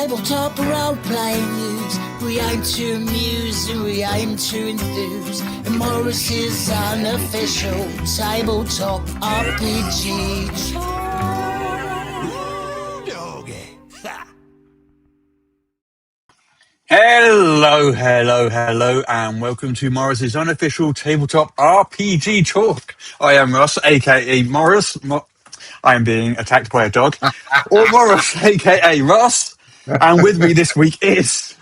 tabletop role-playing news. We aim to amuse and we aim to enthuse. And Morrus is unofficial tabletop RPG. Hello, and welcome to Morrus's unofficial tabletop RPG talk. I am Russ, aka Morrus. I am being attacked by a dog. Or Morrus, aka Russ. And with me this week is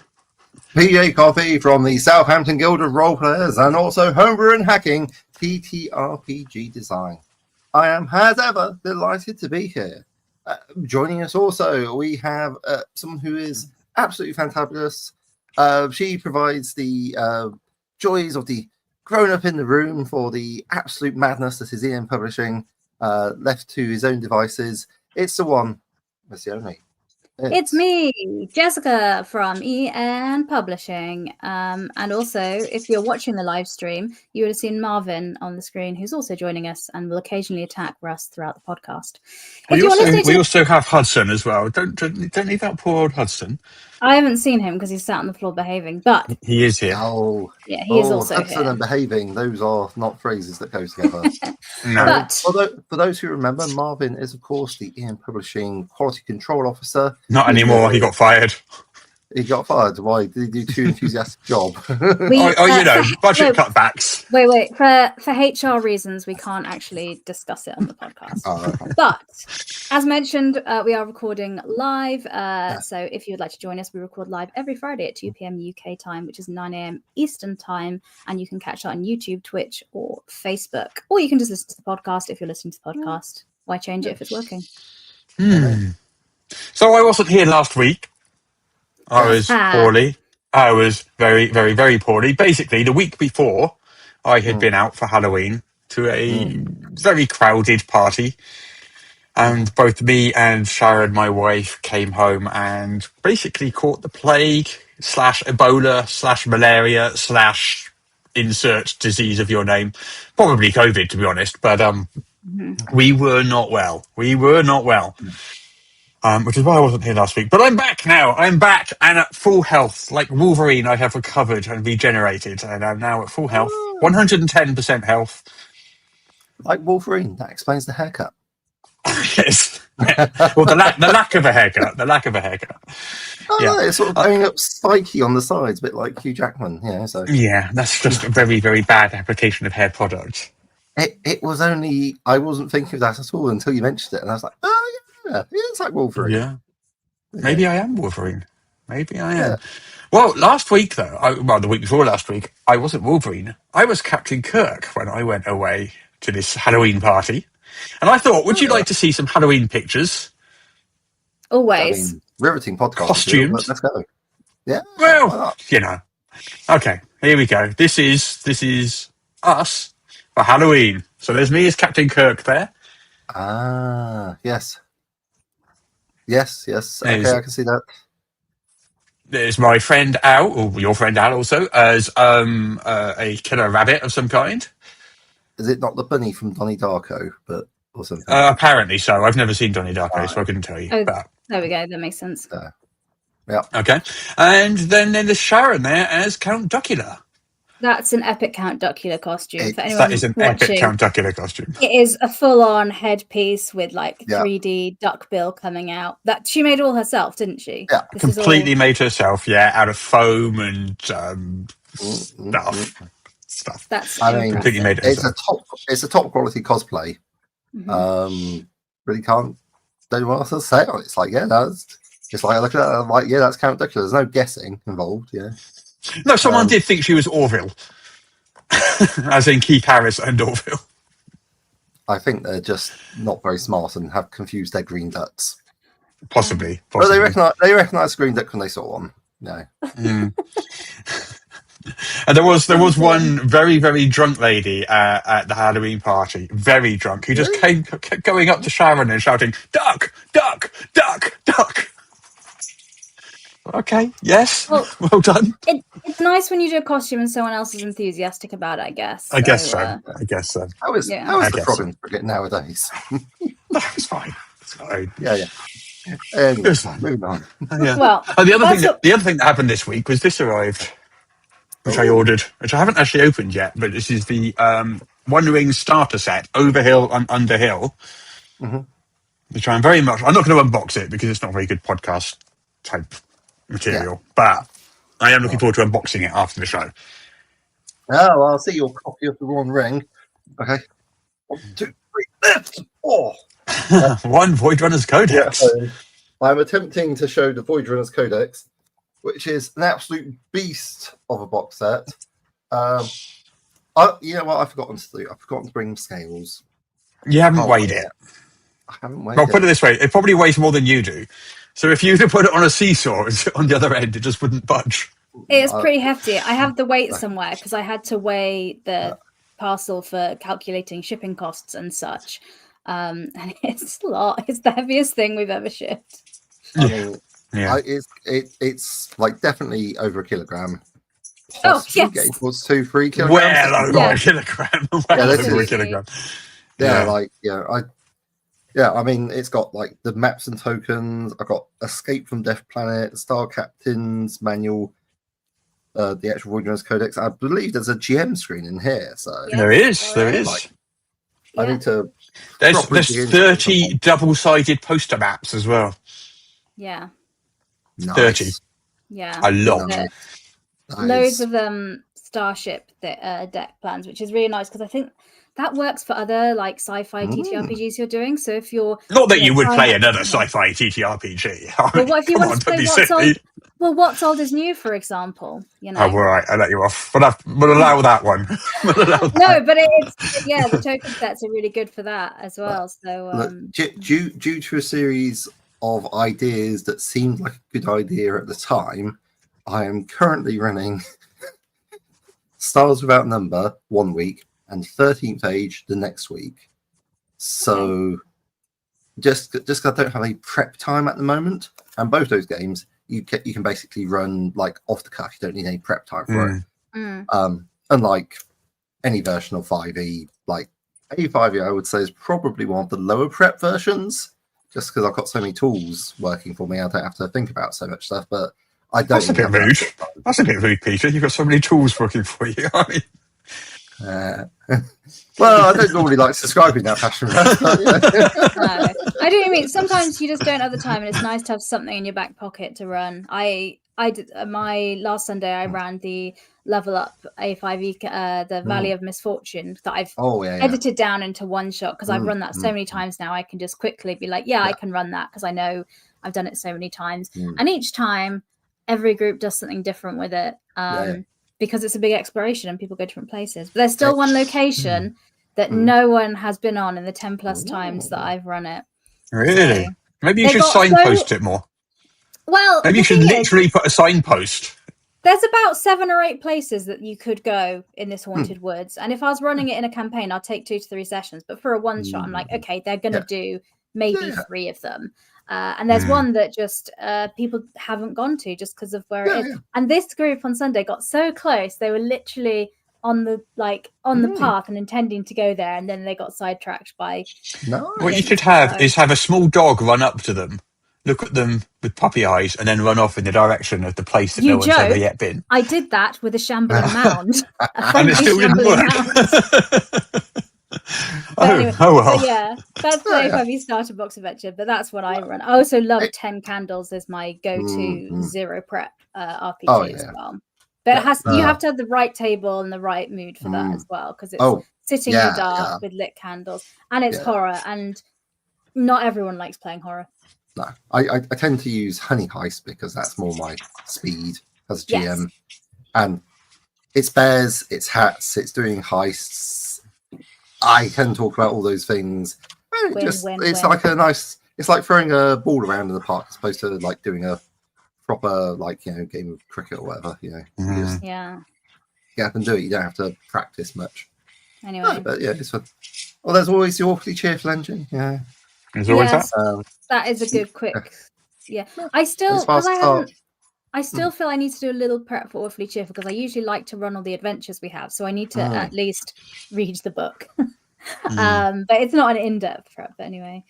PJ Coffee from the Southampton Guild of Roleplayers and also Homebrew and Hacking TTRPG Design. I am, as ever, delighted to be here. Joining us also, we have someone who is absolutely fantabulous. She provides the joys of the grown up in the room for the absolute madness that is EN Publishing, left to his own devices. It's the one, it's the only. It's me, Jessica from EN Publishing. And also, if you're watching the live stream, you would have seen Marvin on the screen, who's also joining us and will occasionally attack Russ throughout the podcast. We also have Hudson as well. Don't leave out poor old Hudson. I haven't seen him because he's sat on the floor behaving, but he is here. Oh, yeah, he is also Hudson here. And behaving, those are not phrases that go together. No. But for those who remember, Marvin is, of course, the EN Publishing Quality Control Officer. Not anymore. He got fired. He got fired. Why? Did he do too enthusiastic job? Budget cutbacks. Wait. For HR reasons, we can't actually discuss it on the podcast. Okay. But as mentioned, we are recording live. So if you would like to join us, we record live every Friday at 2 p.m. UK time, which is 9 a.m. Eastern time. And you can catch that on YouTube, Twitch, or Facebook. Or you can just listen to the podcast if you're listening to the podcast. Why change it if it's working? So I wasn't here last week. I was poorly. I was very, very, very poorly. Basically, the week before, I had been out for Halloween to a very crowded party. And both me and Sharon, my wife, came home and basically caught the plague / Ebola / malaria / insert disease of your name. Probably COVID, to be honest. But we were not well. Which is why I wasn't here last week. But I'm back now. I'm back and at full health. Like Wolverine, I have recovered and regenerated. And I'm now at full health. 110% health. Like Wolverine, that explains the haircut. Yes. Well, the lack of a haircut. Oh, Yeah. no, it's sort of going up spiky on the sides, a bit like Hugh Jackman. Yeah, so. Yeah, that's just a very, very bad application of hair products. It was only, I wasn't thinking of that at all until you mentioned it. And I was like, oh, yeah, it's like Wolverine. Yeah. Maybe I am Wolverine. Maybe I am. Yeah. Well, last week, though, the week before last week, I wasn't Wolverine. I was Captain Kirk when I went away to this Halloween party. And I thought, would you like to see some Halloween pictures? Always. I mean, riveting podcast. Costumes. Let's go. Yeah. Well, you know. Okay, here we go. This is us for Halloween. So there's me as Captain Kirk there. Ah, yes. Yes. Okay, I can see that. There's my friend Al, or your friend Al also, as a killer rabbit of some kind. Is it not the bunny from Donnie Darko, or something? Apparently so. I've never seen Donnie Darko, so I couldn't tell you. Oh, But, there we go. That makes sense. Yeah. okay. And then there's Sharon there as Count Duckula. That's an epic Count Duckula costume. For anyone That is an watching, epic Count Duckula costume. it is a full-on headpiece with like Yeah. 3D duck bill coming out. That she made all herself, didn't she? Yeah. This is Completely all- made herself, out of foam and stuff. That's I mean, Completely made it herself. it's a top quality cosplay. Mhm. Really can't don't know what else to say on it. It's like, that's just like I look at that, I'm like, that's Count Duckula. There's no guessing involved, No, someone did think she was Orville. As in Keith Harris and Orville. I think they're just not very smart and have confused their green ducks. Possibly. But they recognize green duck when they saw one. No. And there was one very, very drunk lady at the Halloween party, very drunk, who just kept going up to Sharon and shouting, "Duck, duck, duck, duck." Okay, yes, well done. It's nice when you do a costume and someone else is enthusiastic about it, I guess. I guess so. How is Yeah. the I guess frog in frigate nowadays? No, it's fine. It's fine. Yeah. Anyway, It was fun. moving on. Yeah. Well, The other that's thing that happened this week was this arrived, which I Oh. ordered, which I haven't actually opened yet. But this is the One Ring starter set, Overhill and Underhill, Mhm. which I'm very much. I'm not going to unbox it because it's not very good podcast type material, but I am looking forward to unboxing it after the show. Oh, I'll see your copy of the One Ring. Okay. 1, 2, 3, left. Oh. One Void Runner's Codex. Yeah, I'm attempting to show the Void Runners Codex, which is an absolute beast of a box set. You know what? I've forgotten to do. I've forgotten to bring scales. You haven't Oh, weighed yeah. it. I haven't weighed Well, put it it. this way: it probably weighs more than you do. So if you were to put it on a seesaw on the other end, it just wouldn't budge. It's pretty hefty. I have the weight somewhere because I had to weigh the parcel for calculating shipping costs and such. And it's a lot. It's the heaviest thing we've ever shipped. I mean, Yeah. it's like definitely over a kilogram. Oh, Possibly yes. getting towards 2-3 kilograms. Well over Yeah. a kilogram. Well this over a is- kilogram. I mean, it's got like the maps and tokens. I got Escape from Death Planet, Star Captain's Manual, the actual Void Runners Codex. I believe there's a GM screen in here, so Yeah. There is. There There is. is. I need to. There's properly dig into it 30 double-sided poster maps as well. Yeah. Nice. 30. Yeah. A lot. Nice. Loads of Starship deck plans, which is really nice because I think that works for other like sci-fi TTRPGs you're doing. So if you're Not that you would trying play to- another sci-fi TTRPG. I Well, mean, what if you come want on, to don't play be What's silly. Old? Well, What's Old is New, for example. You know. Oh, all right. I'll let you off. We'll allow that one. We'll allow that. No, but the token sets are really good for that as well. So Look, due to a series of ideas that seemed like a good idea at the time, I am currently running Stars Without Number 1 week and 13th Age the next week. So just 'cause I don't have any prep time at the moment, and both those games you can basically run like off the cuff. You don't need any prep time for it. Unlike any version of 5e, like A5e, I would say is probably one of the lower prep versions, just because I've got so many tools working for me. I don't have to think about so much stuff. But I don't. That's a bit rude. That's a bit rude, Peter. You've got so many tools working for you. I mean, well, I don't normally like subscribing that fashion. But, yeah. No, I do mean sometimes you just don't have the time, and it's nice to have something in your back pocket to run. I did my last Sunday. I ran the Level Up A5e, the Valley of Misfortune that I've edited down into one shot because I've run that so many times now. I can just quickly be like, I can run that because I know I've done it so many times, and each time every group does something different with it. Because it's a big exploration and people go different places. But there's still one location that no one has been on in the 10 plus times that I've run it. really? So, maybe you should signpost it more. Well, maybe you should literally put a signpost. There's about 7 or 8 places that you could go in this haunted woods. And if I was running it in a campaign, I'd take 2 to 3 sessions. But for a one shot, I'm like, okay, they're going to do maybe 3 of them. And there's one that just people haven't gone to just because of where it is. And this group on Sunday got so close; they were literally on the path and intending to go there, and then they got sidetracked by. What you should have is have a small dog run up to them, look at them with puppy eyes, and then run off in the direction of the place that no one's ever yet been. I did that with a shambling mound, and it still didn't work. Anyway, well. So yeah, that's the A5e starter box adventure, but that's what I run. I also love 10 Candles as my go-to zero prep RPG as well. But it has you have to have the right table and the right mood for that as well, because it's sitting in the dark with lit candles, and it's horror, and not everyone likes playing horror. No, I tend to use Honey Heist because that's more my speed as a GM, and it's bears, it's hats, it's doing heists. I can talk about all those things. It's like a nice. It's like throwing a ball around in the park as opposed to like doing a proper game of cricket or whatever. You just get up and do it. You don't have to practice much. Anyway, but it's fun. Well, there's always the awfully cheerful engine. Yeah, there's always that. That is a good quick. Yeah, I still feel I need to do a little prep for Awfully Cheerful because I usually like to run all the adventures we have, so I need to at least read the book. But it's not an in-depth prep. But anyway,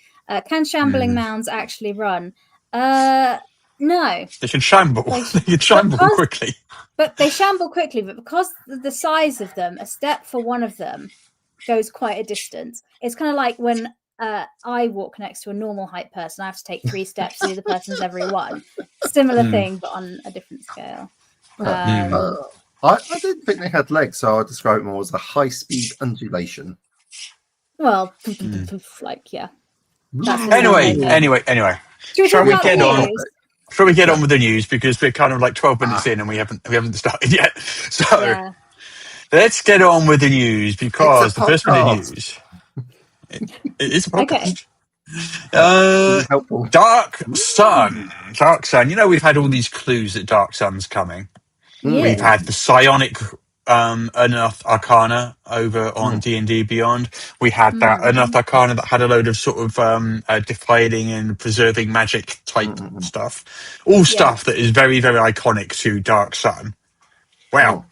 can Shambling Mounds actually run? No. They can shamble. They They can shamble because- quickly. But they shamble quickly, but because the size of them, a step for one of them goes quite a distance. It's kind of like when I walk next to a normal height person, I have to take 3 steps to the other person's every one. Similar thing, but on a different scale. I didn't think they had legs, so I describe it more as a high-speed undulation. Well, like, yeah. That's the Anyway. Should we Shall talk we about get the on? news? Shall we get on with the news, because we're kind of like 12 minutes in and we haven't started yet. So Yeah. let's get on with the news, because It's a the first bit of podcast. news. It is a podcast. Really helpful. Dark Sun. You know, we've had all these clues that Dark Sun's coming. Yeah. We've had the psionic Unearthed Arcana over on D&D Beyond. We had that Unearthed Arcana that had a load of sort of defiling and preserving magic type stuff. All stuff that is very, very iconic to Dark Sun. Well,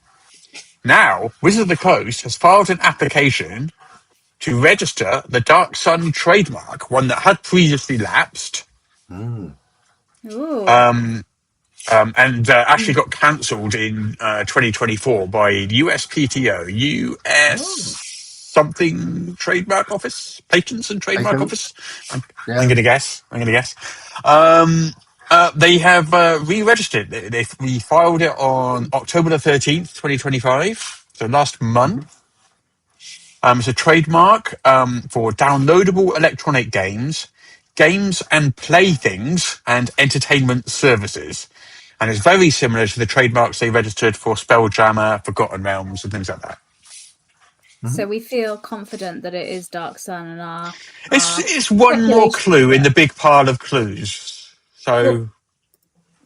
now Wizard of the Coast has filed an application to register the Dark Sun trademark, one that had previously lapsed. Ooh. And actually got cancelled in 2024 by USPTO, something trademark office, patents and trademark office. I'm going to guess. They have re-registered. We filed it on October the 13th, 2025. So last month. It's a trademark for downloadable electronic games and playthings, and entertainment services. And it's very similar to the trademarks they registered for Spelljammer, Forgotten Realms, and things like that. So we feel confident that it is Dark Sun, and It's one more clue in the big pile of clues. So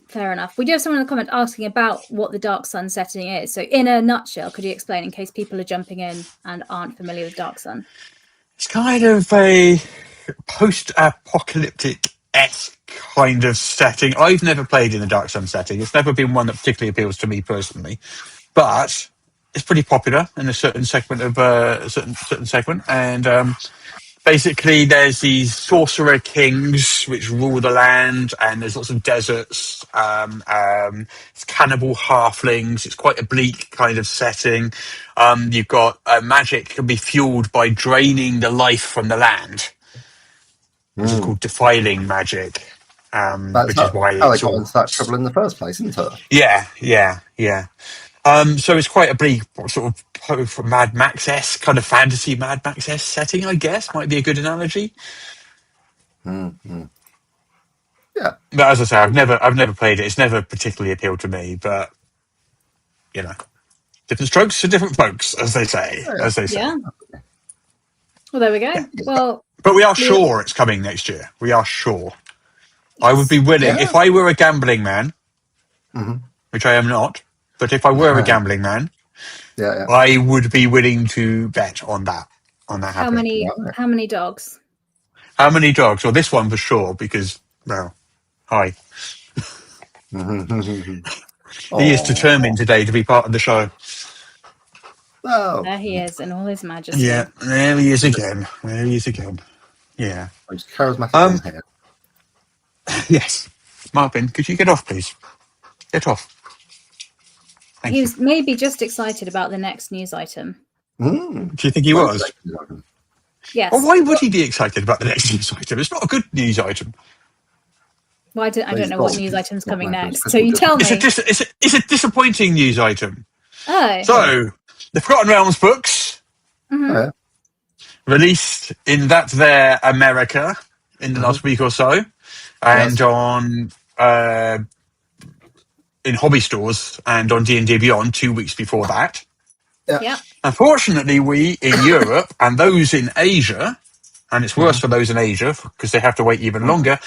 fair enough. We do have someone in the comment asking about what the Dark Sun setting is. So in a nutshell, could you explain, in case people are jumping in and aren't familiar with Dark Sun? it's kind of a post-apocalyptic-esque kind of setting. I've never played in the Dark Sun setting. It's never been one that particularly appeals to me personally, but it's pretty popular in a certain segment of certain segment. And basically, there's these sorcerer kings which rule the land, and there's lots of deserts. It's cannibal halflings. It's quite a bleak kind of setting. You've got magic can be fueled by draining the life from the land, which is called defiling magic. Which is why how they it's got all... into that trouble in the first place, isn't it? Yeah. So it's quite a bleak sort of Mad Max-esque kind of fantasy Mad Max-esque setting, I guess, might be a good analogy. Yeah. But as I say, I've never played it. It's never particularly appealed to me, but you know, different strokes for different folks, as they say. Yeah. Well, there we go. Yeah. Well, but we are sure it's coming next year. We are sure. I would be willing, if I were a gambling man, which I am not, but if I were a gambling man, I would be willing to bet on that. how many dogs? How many dogs? Well, this one for sure, because, well, hi. He is determined today to be part of the show. Oh. There he is in all his majesty. Yeah, there he is again. Yeah. He's charismatic on here. Yes. Marvin, could you get off, please? Get off. Thank He you. was maybe just excited about the next news item. Do you think he was? Yes. Well, why would he be excited about the next news item? It's not a good news item. Well, I don't know what news item's coming next, so you tell me. It's a disappointing news item. Oh. So, the Forgotten Realms books released in their America in the last week or so, and on in hobby stores and on D&D Beyond 2 weeks before that. Yeah. Unfortunately, we in Europe and those in Asia, and it's worse for those in Asia because they have to wait even longer,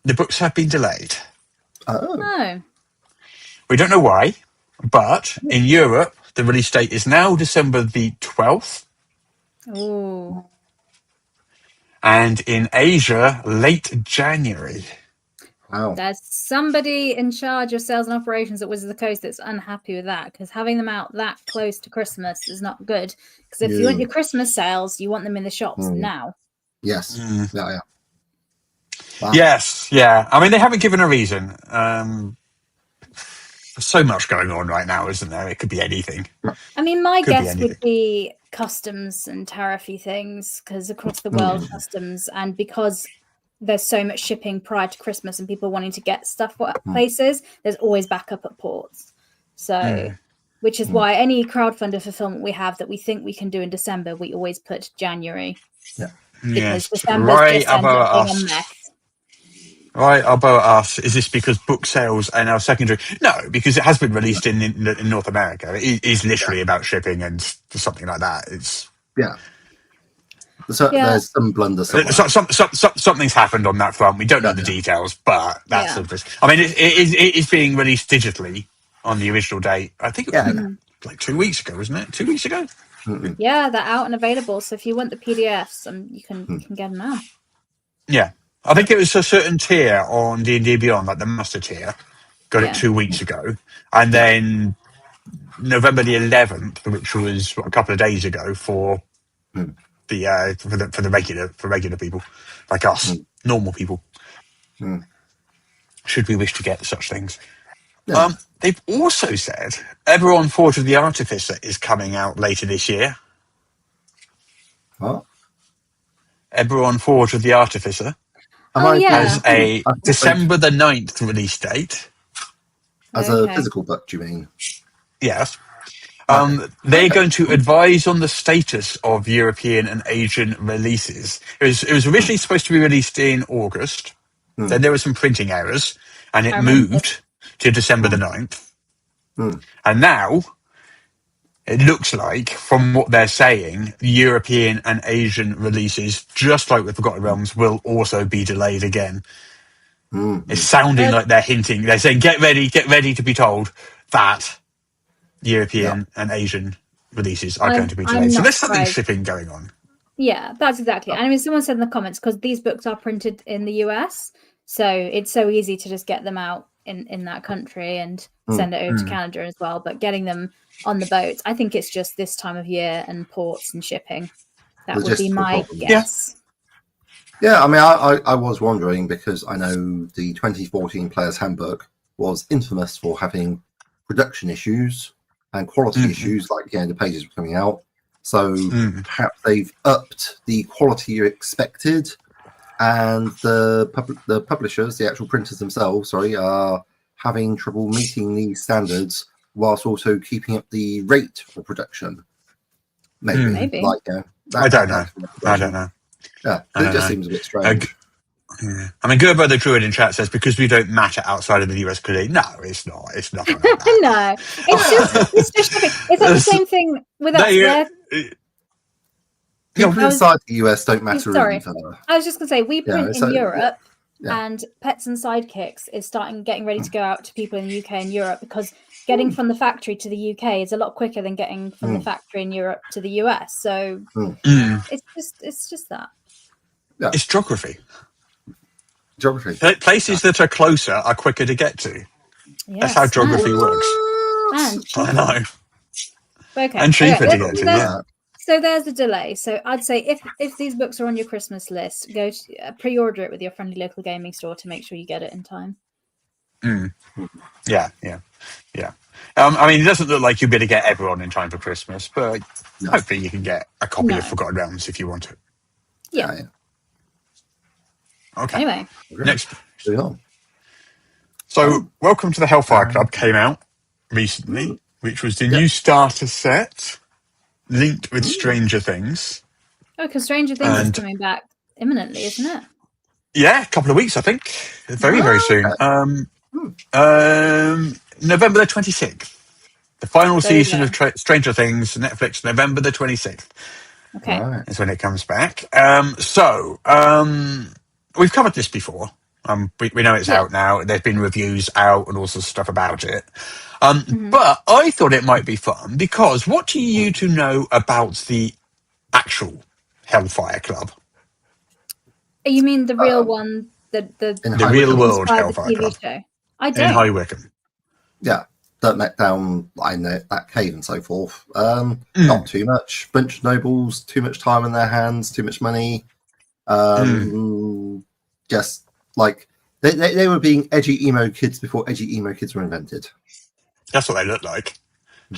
the books have been delayed. Oh. We don't know why, but in Europe, the release date is now December the 12th. Ooh. And in Asia, late January. Wow. There's somebody in charge of sales and operations at Wizards of the Coast that's unhappy with that, because having them out that close to Christmas is not good. Because if you want your Christmas sales, you want them in the shops now. Yes. Yeah. Wow. Yes, yeah. I mean, they haven't given a reason. There's so much going on right now, isn't there? It could be anything. I mean, my Could be guess would anything. be customs and tariffy things, because across the world, customs, and because there's so much shipping prior to Christmas and people wanting to get stuff places, there's always backup at ports. So, which is why any crowdfunder fulfillment we have that we think we can do in December, we always put January. Yeah. Because Yes, December right just ends up about being a us. mess. Right about us. Is this because book sales are now secondary? No, because it has been released in North America. It is literally about shipping and something like that. It's So there's some blunder somewhere. something's happened on that front. We don't know the details, but that's I mean, it is being released digitally on the original date. I think it was like 2 weeks ago, wasn't it? 2 weeks ago. Yeah, they're out and available. So if you want the PDFs, you can get them now. Yeah, I think it was a certain tier on D&D Beyond, like the Master tier, got it 2 weeks ago, and then November the 11th, which was a couple of days ago, for the regular people like us, normal people. Should we wish to get such things? They've also said Eberron Forge of the Artificer is coming out later this year. What? Eberron Forge of the Artificer has a December the 9th release date. As a physical book, do you mean? Yes. They're going to advise on the status of European and Asian releases. It was originally supposed to be released in August. Then there were some printing errors, and it moved to December the 9th. And now, it looks like, from what they're saying, European and Asian releases, just like with Forgotten Realms, will also be delayed again. It's sounding like they're hinting. They're saying, get ready to be told that European and Asian releases are going to be delayed. So there's something shipping going on. Yeah, that's exactly. And I mean, someone said in the comments, because these books are printed in the US, so it's so easy to just get them out in that country and send it over to Canada as well. But getting them on the boats, I think it's just this time of year and ports and shipping. That would be my guess. Yeah, I mean, I was wondering, because I know the 2014 Player's Handbook was infamous for having production issues and quality issues, like the pages were coming out. So perhaps they've upped the quality you expected, and the publishers, the actual printers themselves, are having trouble meeting these standards whilst also keeping up the rate for production. Maybe. Like, I don't know. Yeah, it just seems a bit strange. I mean, Gerbo the Druid in chat says, because we don't matter outside of the US, clearly. No, it's not. It's nothing like that. No, it's just shipping. It's like the same thing with us. People inside the US don't matter. Sorry, I was just going to say, we print in Europe, and Pets and Sidekicks is getting ready to go out to people in the UK and Europe, because getting from the factory to the UK is a lot quicker than getting from the factory in Europe to the US. So it's just that. Yeah. It's geography. Geography. Places that are closer are quicker to get to. Yes. That's how geography works. I know. Okay. And cheaper to get to. So there's a delay. So I'd say if these books are on your Christmas list, go to pre-order it with your friendly local gaming store to make sure you get it in time. Yeah. I mean, it doesn't look like you'll be able to get everyone in time for Christmas, but hopefully you can get a copy of Forgotten Realms if you want it. Yeah. Okay. Anyway. Next. So, Welcome to the Hellfire Club came out recently, which was the new starter set linked with Stranger Things. Oh, because Stranger Things is coming back imminently, isn't it? Yeah, a couple of weeks, I think. Very, very soon. November the 26th. The final season of Stranger Things, Netflix, November the 26th. Okay. Is when it comes back. We've covered this before. We know it's out now. There's been reviews out and all sorts of stuff about it. But I thought it might be fun, because what do you two know about the actual Hellfire Club? You mean the real one? The real world Hellfire Club? Show? I don't. In High Wycombe. Yeah. That met down that cave and so forth. Not too much. Bunch of nobles, too much time in their hands, too much money. Just like they were being edgy emo kids before edgy emo kids were invented. That's what they look like.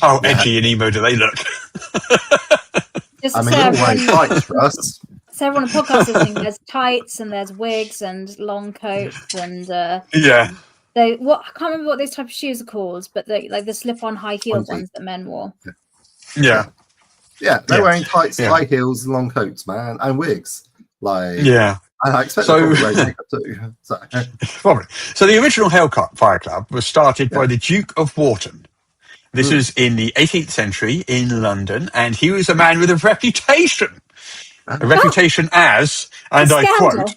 How edgy and emo do they look? Just I to mean, say, they're all wearing tights for us. so everyone on the podcast listening, there's tights and there's wigs and long coats and Yeah. I can't remember what those type of shoes are called, but the slip-on high-heeled ones that men wore. Yeah. Yeah, they're Yeah. wearing tights, Yeah. high heels, long coats, man, and wigs. Like, Yeah. and I expect So- they're probably wearing makeup too. So, Probably. So the original Hellfire Club was started by the Duke of Wharton. This was in the 18th century in London, and he was a man with a reputation. A reputation as, and I Scandal. quote,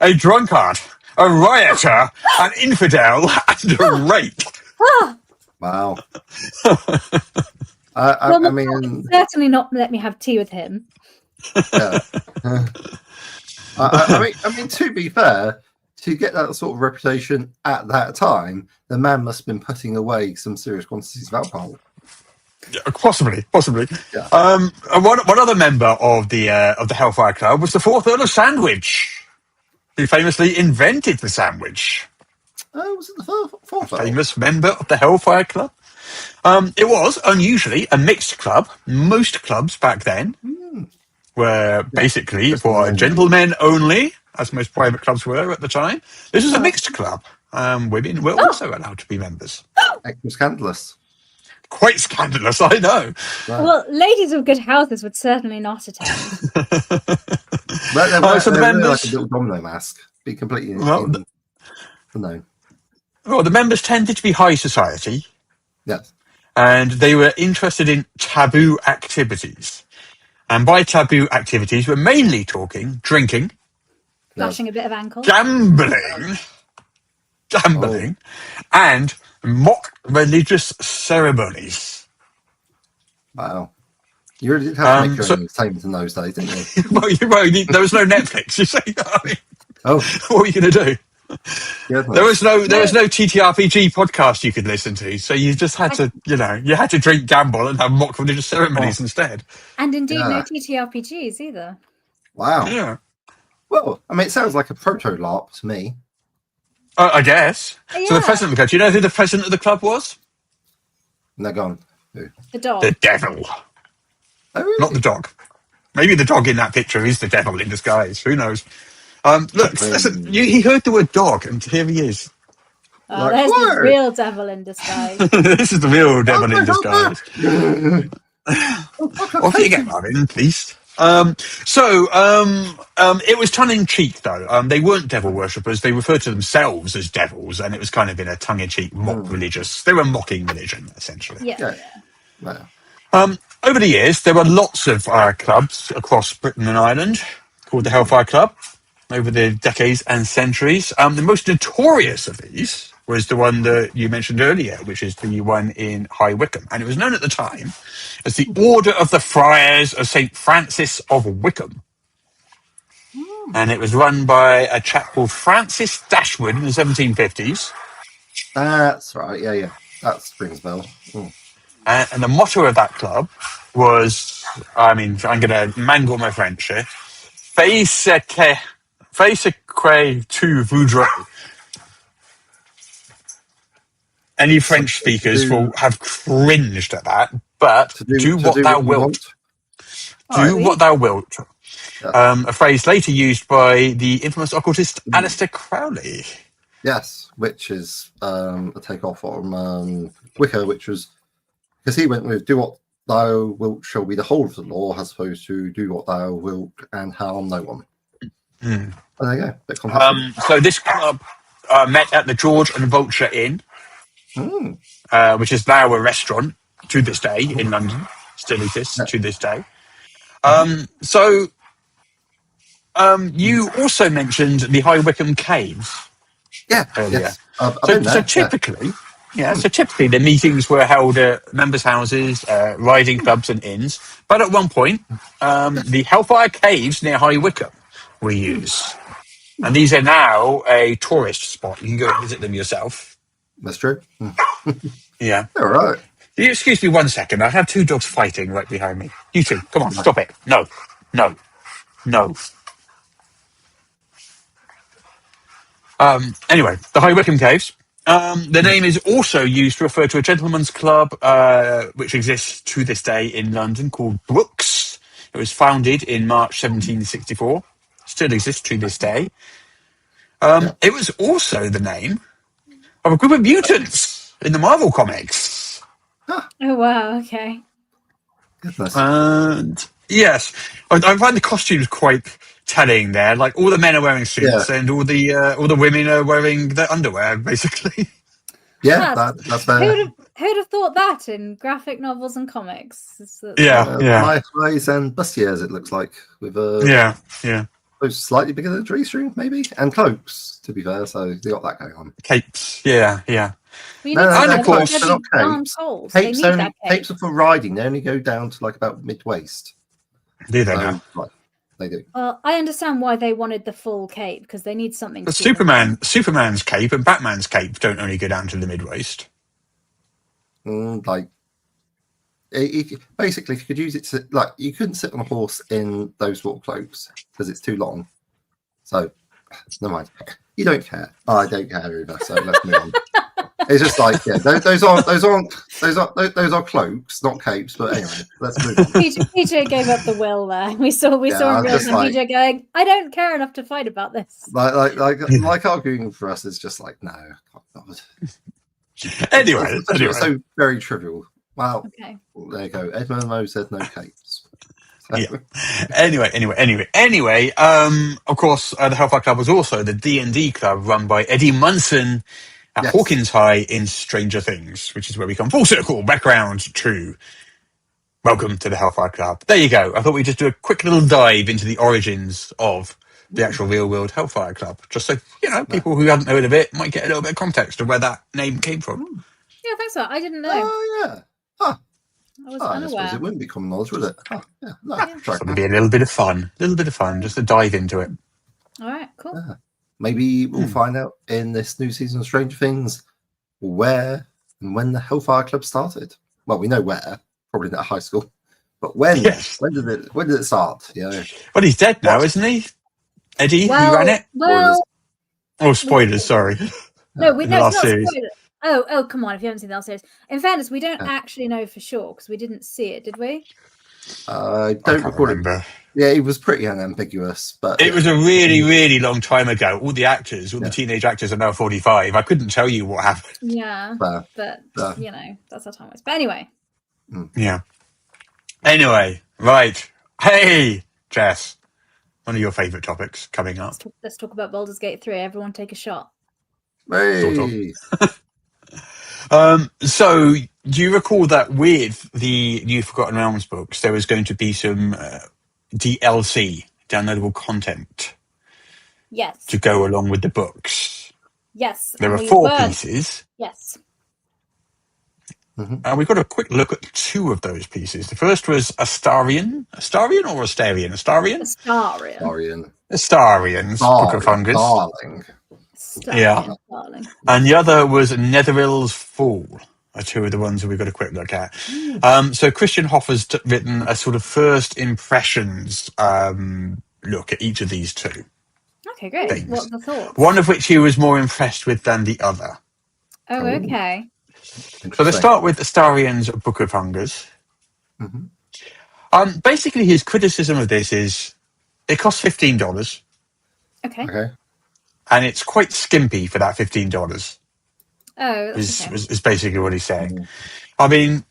a drunkard, a rioter, an infidel, and a rake. wow. Well, I mean, certainly not let me have tea with him. yeah. I mean, to be fair, to get that sort of reputation at that time, the man must have been putting away some serious quantities of alcohol. Possibly. Yeah. And one other member of the Hellfire Club was the fourth Earl of Sandwich, who famously invented the sandwich. Oh, was it the fourth? Famous member of the Hellfire Club. It was unusually a mixed club. Most clubs back then were basically for gentlemen only, as most private clubs were at the time. This was a mixed club. Women were also allowed to be members. It was scandalous. Quite scandalous, I know. Right. Well, ladies of good houses would certainly not attend. They're So the like members- a little domino mask. Be completely Well, no. Well, the members tended to be high society, Yes. and they were interested in taboo activities. And by taboo activities, we're mainly talking drinking, Flashing a bit of ankle. gambling, and mock religious ceremonies. Wow. You really did have to make your so- own entertainment in those days, didn't you? There was no Netflix. You say, I mean, Oh, what were you going to do? goodness. There was no TTRPG podcast you could listen to, so you just had to, you had to drink, gamble, and have mock religious ceremonies instead. And indeed, no Yeah. TTRPGs either. Wow. Yeah, Well, I mean, it sounds like a proto-LARP to me. I guess. So Yeah. the president of the club. Do you know who the president of the club was? And they're gone. Who? The dog. The devil, Oh, really? not the dog. Maybe the dog in that picture is the devil in disguise. Who knows? Look, listen, he heard the word dog, and here he is. Oh, Like, there's the word. real devil in disguise. This is the real devil in disguise. Oh, Off you get, Marvin, please. It was tongue-in-cheek, though. They weren't devil worshippers. They referred to themselves as devils, and it was kind of in a tongue-in-cheek, mock religious. They were mocking religion, essentially. Yeah. Well, Over the years, there were lots of clubs across Britain and Ireland called the Hellfire Club over the decades and centuries. The most notorious of these was the one that you mentioned earlier, which is the one in High Wycombe. And it was known at the time as the Order of the Friars of St. Francis of Wycombe. And it was run by a chap called Francis Dashwood in the 1750s. that's right. Yeah. That springs a bell. Mm. And the motto of that club was, I mean, I'm going to mangle my French here, Fais ce que tu voudrais. Any French speakers will have cringed at that, but do what thou you wilt. want. Do what thou wilt. Yeah. A phrase later used by the infamous occultist Aleister Crowley. Yes, which is a takeoff from Wicca, which was because he went with "Do what thou wilt shall be the whole of the law," as opposed to "Do what thou wilt and harm no one." Mm. Oh, there you go. Bit contested. So this club met at the George and Vulture Inn, which is now a restaurant to this day in London. Still exists to this day. You also mentioned the High Wycombe Caves. Yeah. earlier. Yes. I've been there, So typically the meetings were held at members' houses, riding clubs and inns. But at one point, the Hellfire Caves near High Wycombe were used. And these are now a tourist spot. You can go and visit them yourself. That's true. Yeah. All right. You excuse me 1 second. I have two dogs fighting right behind me. You two, come on, stop it. No. Anyway, the High Wycombe Caves. The name is also used to refer to a gentleman's club which exists to this day in London called Brooks. It was founded in March 1764. Still exists to this day. It was also the name of a group of mutants in the Marvel comics. Oh wow! Okay. Goodness. And yes, I find the costumes quite telling there. Like all the men are wearing suits, and all the women are wearing their underwear, basically. Yeah, that's fair. Who'd have thought that in graphic novels and comics? Yeah. Highs and bustiers, it looks like, with yeah. those slightly bigger than G-string, maybe, and cloaks. To be fair, so they got that going on. Capes, yeah. We No, need of course, bloody they're not darn capes. souls. They need that cape. Capes are for riding. They only go down to like about mid-waist. Do they now? Right, they do. Well, I understand why they wanted the full cape because they need something. But to keep them warm. Superman's cape and Batman's cape don't only go down to the mid-waist. Basically, if you could use it to you couldn't sit on a horse in those sort of cloaks because it's too long. So, never mind. You don't care. I don't care either. So let's move on. It's just like those are cloaks, not capes. But anyway, let's move on. PJ gave up the will there. We saw him PJ going, I don't care enough to fight about this. Like arguing for us is just like no. God. Anyway, it's so very trivial. Wow. Okay. Well, there you go. Edmund Moe said no capes. So. Yeah. Anyway. Of course, the Hellfire Club was also the D&D club run by Eddie Munson at Hawkins High in Stranger Things, which is where we come full circle back around to welcome to the Hellfire Club. There you go. I thought we'd just do a quick little dive into the origins of the actual real-world Hellfire Club, just so people who hadn't heard of it might get a little bit of context of where that name came from. Yeah, thanks for that. I didn't know. Oh yeah. Huh. I was I unaware. suppose it wouldn't be common knowledge, would it? Oh, yeah. No, So it'll be a little bit of fun, just to dive into it. All right, cool. Yeah. Maybe we'll find out in this new season of Stranger Things where and when the Hellfire Club started. Well, we know where, probably not high school, but when? Yes. When did it start? Yeah. Well, he's dead now, isn't he? Eddie, who ran it? Well, spoilers. Sorry. No, it's not series. spoilers. Oh, come on! If you haven't seen the last series, in fairness, we don't actually know for sure because we didn't see it, did we? I don't remember. Yeah, it was pretty unambiguous, but it was a really, really long time ago. All the teenage actors are now 45. I couldn't tell you what happened. Yeah, but that's how time was. But anyway. Yeah. Anyway, right. Hey, Jess. One of your favourite topics coming up. Let's talk about Baldur's Gate 3. Everyone take a shot. Hey. So, do you recall that with the new Forgotten Realms books, there was going to be some DLC, downloadable content? Yes. To go along with the books? Yes. There were 4 pieces. Yes. And we got a quick look at 2 of those pieces. The first was Astarion. Astarion or Astarion? Astarion's Book of Fungus. Darling. Darling. And the other was Netheril's Fall. Are 2 of the ones that we've got a quick look at. So Christian Hoffer's written a sort of first impressions look at each of these 2. Okay, great. Things. What are the thoughts? One of which he was more impressed with than the other. Oh, okay. So let's start with Astarion's Book of Hungers. Basically, his criticism of this is it costs $15. Okay. And it's quite skimpy for that $15. Oh, is basically what he's saying. I mean,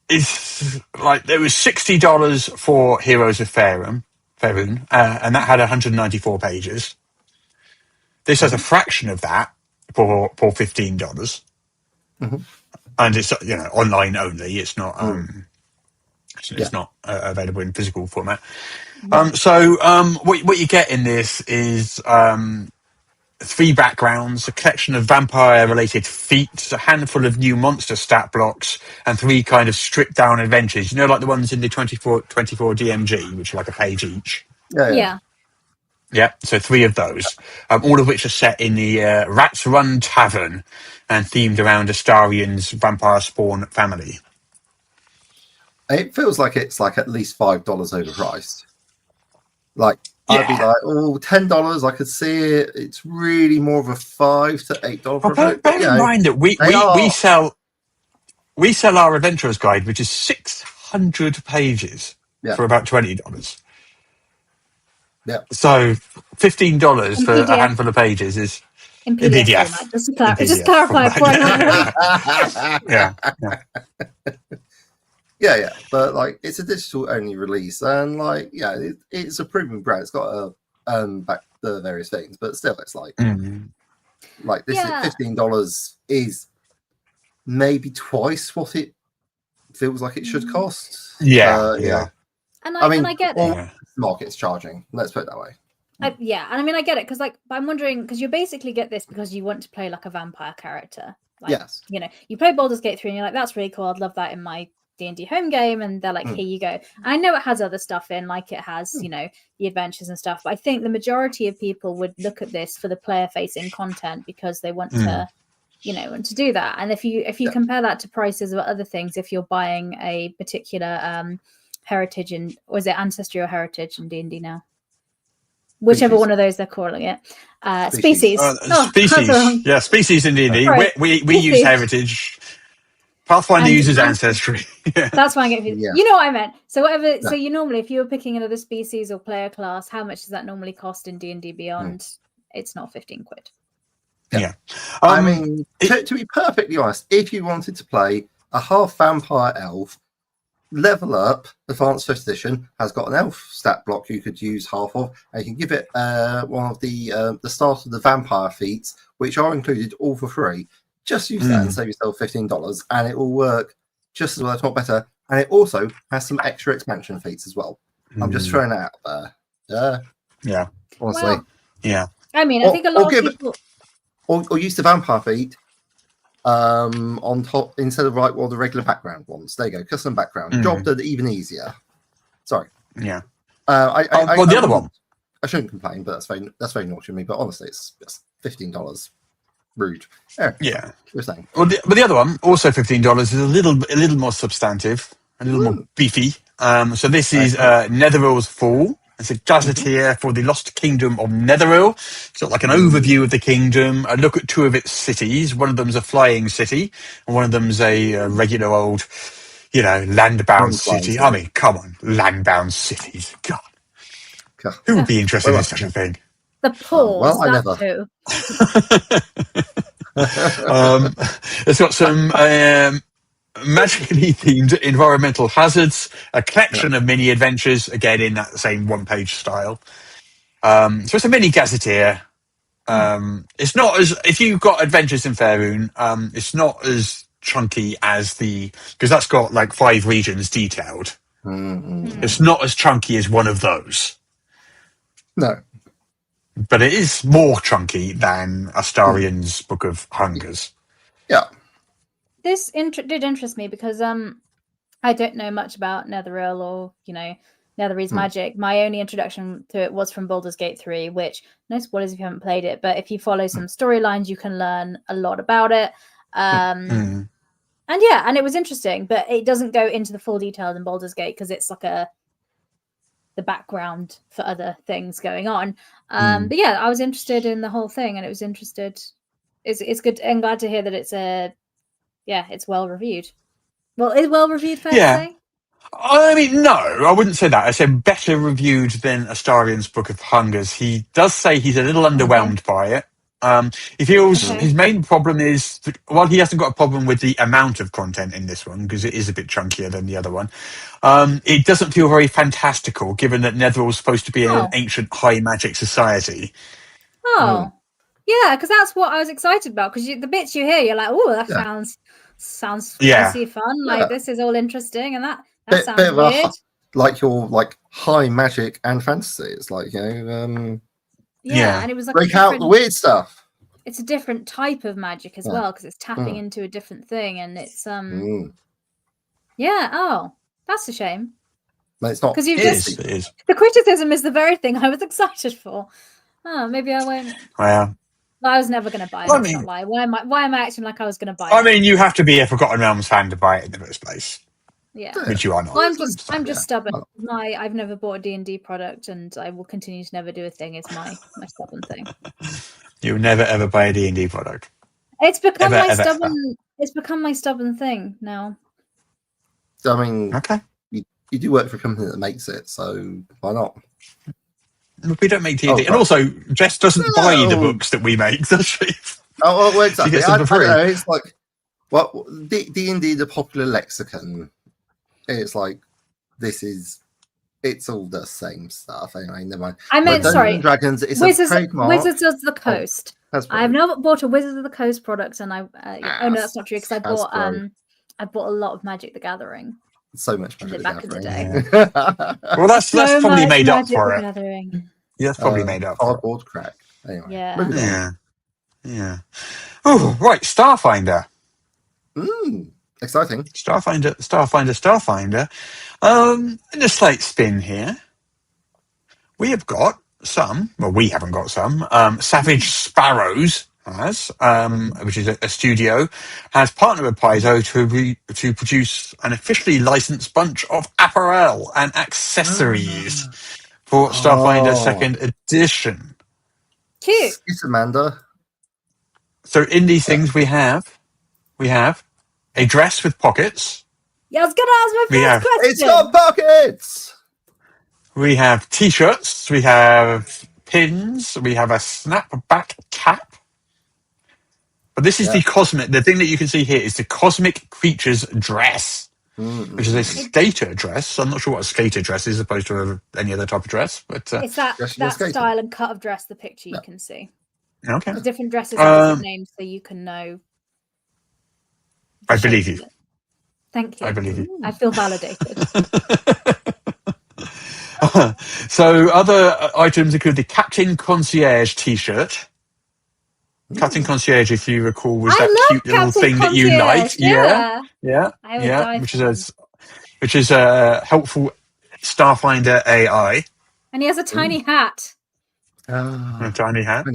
it's like there was $60 for Heroes of Faerun, and that had 194 pages. This has a fraction of that for $15. And it's online only. It's not it's not available in physical format. So what you get in this is 3 backgrounds, a collection of vampire-related feats, a handful of new monster stat blocks, and 3 kind of stripped-down adventures. Like the ones in the 24 DMG, which are like a page each. Yeah. Yeah, so 3 of those, all of which are set in the Rat's Run Tavern and themed around Astarion's vampire spawn family. It feels like it's like at least $5 overpriced. I'd be like, oh, $10. I could see it. It's really more of a $5 to $8 product. Bear in mind that we sell our Adventurer's Guide, which is 600 pages for about $20. Yeah. So $15 In for a PDF. handful of pages is in PDF, PDF. format. Just clarify. Yeah. But like, it's a digital only release, and like, yeah, it's a proven brand. It's got to back the various things, but still, it's like, like this $15 is maybe twice what it feels like it should cost. Yeah. And I get all it. Market's charging. Let's put it that way. And I mean, I get it because, like, I'm wondering because you basically get this because you want to play like a vampire character. Like, Yes. You know, you play Baldur's Gate 3 and you're like, that's really cool. I'd love that in my D&D home game, and they're like, here you go. I know it has other stuff in, like it has, you know, the adventures and stuff. But I think the majority of people would look at this for the player-facing content because they want to, you know, want to do that. And if you compare that to prices of other things, if you're buying a particular heritage in, or is it ancestry or heritage in D&D now? Whichever one of those they're calling it. Species. Species. Yeah, species in D&D. We use heritage. Pathfinder uses ancestry. That's why I'm getting confused. You know what I meant. So whatever. So you normally, if you were picking another species or player class, how much does that normally cost in D&D Beyond? It's not 15 quid. Yeah. I mean, to be perfectly honest, if you wanted to play a half vampire elf, Level Up Advanced 5th Edition has got an elf stat block you could use half of, and you can give it one of the start of the vampire feats, which are included all for free. Just use that and save yourself $15, and it will work just as well, if not better. And it also has some extra expansion feats as well. I'm just throwing that out there. Yeah. Honestly. Well, yeah. I mean, I think a lot of people... Or use the vampire feat on top instead of the regular background ones. There you go, custom background. Job done even easier. Sorry. Yeah. The other one. I shouldn't complain, but that's very naughty of me. But honestly, it's just $15. Rude. Yeah. You're saying. Well, but the other one, also $15, is a little more substantive, a little more beefy. So this is Netheril's Fall. It's a gazetteer for the Lost Kingdom of Netheril. It's got like an overview of the kingdom, a look at two of its cities. One of them's a flying city, and one of them's a regular old, you know, land-bound city. I mean, come on, land-bound cities. God. Who would be interested in such a thing? The pause. I never. Too. It's got some magically themed environmental hazards, a collection of mini adventures, again in that same one-page style. So it's a mini gazetteer. It's not as, if you've got Adventures in Faerun, it's not as chunky as because that's got like 5 regions detailed. It's not as chunky as one of those. No. But it is more chunky than Astarion's Book of Hungers. Yeah. This did interest me because I don't know much about Netheril or, you know, Netheril's magic. My only introduction to it was from Baldur's Gate 3, which, no spoilers if you haven't played it, but if you follow some storylines, you can learn a lot about it. And it was interesting, but it doesn't go into the full detail in Baldur's Gate because it's like the background for other things going on. But yeah, I was interested in the whole thing, and it was it's good. I'm glad to hear that it's well reviewed. Well, is well reviewed fair to say? I mean, no, I wouldn't say that. I said better reviewed than Astarion's Book of Hungers. He does say he's a little underwhelmed by it. He feels his main problem is, while he hasn't got a problem with the amount of content in this one, because it is a bit chunkier than the other one, it doesn't feel very fantastical, given that Netheril is supposed to be an ancient high magic society. Yeah, because that's what I was excited about, because the bits you hear, you're like, oh, that sounds fancy fun, like this is all interesting, and that sounds weird. Like your high magic and fantasy. It's like, you know, and it was like break out the weird stuff. It's a different type of magic as well, because it's tapping into a different thing, and it's that's a shame. No, it's not. Because it is. The criticism is the very thing I was excited for. Oh, maybe I won't. Well, I was never going to buy it. That's not lie. Why am I acting like I was going to buy it? I mean, you have to be a Forgotten Realms fan to buy it in the first place. Yeah. which you are not. Well, It's I'm just stubborn. Well, I've never bought a D&D product, and I will continue to never do a thing. Is my stubborn thing. You'll never ever buy a D&D product. It's become Ever, my ever, stubborn. ever. It's become my stubborn thing now. I mean, Okay. you do work for a company that makes it, so why not? We don't make D&D. Oh, and right. also, Jess doesn't buy the No. books that we make, does she? Oh, well, She exactly. gets I them for don't free. know. It's like, well, D&D, the popular lexicon. It's like, it's all the same stuff. Anyway, never mind. I meant, Dungeons sorry, and Dragons, it's a Wizards trademark. of the Coast. Hasbro. I've never bought a Wizards of the Coast product, and oh no, that's not true, because I bought Hasbro. I bought a lot of Magic the Gathering. So much Magic the Back in the Gathering. Well, that's So probably much made up Magic for the it. Gathering. Yeah, that's probably made up for it. Cardboard crack. Anyway, Yeah. moving on. Yeah. Yeah. Oh, right. Starfinder. Exciting. Starfinder. In a slight spin here, we have got some. Well, we haven't got some. Savage Sparrows which is a studio, has partnered with Paizo to produce an officially licensed bunch of apparel and accessories for Starfinder Second Edition. Cute. Amanda. So in these things we have a dress with pockets. Yeah, I was gonna ask my first question. It's got pockets. We have t-shirts, we have pins, we have a snapback cap. But this is the thing that you can see here is the Cosmic Creatures dress, which is a skater dress. I'm not sure what a skater dress is, as opposed to any other type of dress. But it's that style and cut of dress, the picture you can see. Okay. The different dresses have different names, so you can know. I believe you. Thank you. I believe you. I feel validated. So other items include the Captain Concierge t-shirt. Captain Concierge, if you recall, was that cute little thing that you liked. Yeah. Which is a helpful Starfinder AI. And he has a tiny hat. A tiny hat.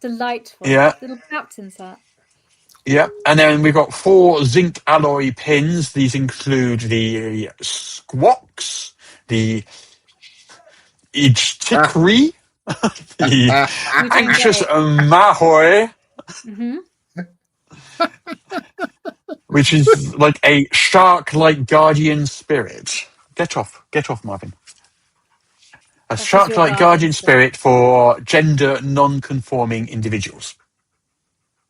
Delightful. Yeah. Little captain's hat. Yeah, and then we've got 4 zinc alloy pins. These include the Squawks, the Ijtikri, the Anxious Mahoy, which is like a shark-like guardian spirit. Get off, Marvin. A shark-like guardian spirit for gender non-conforming individuals.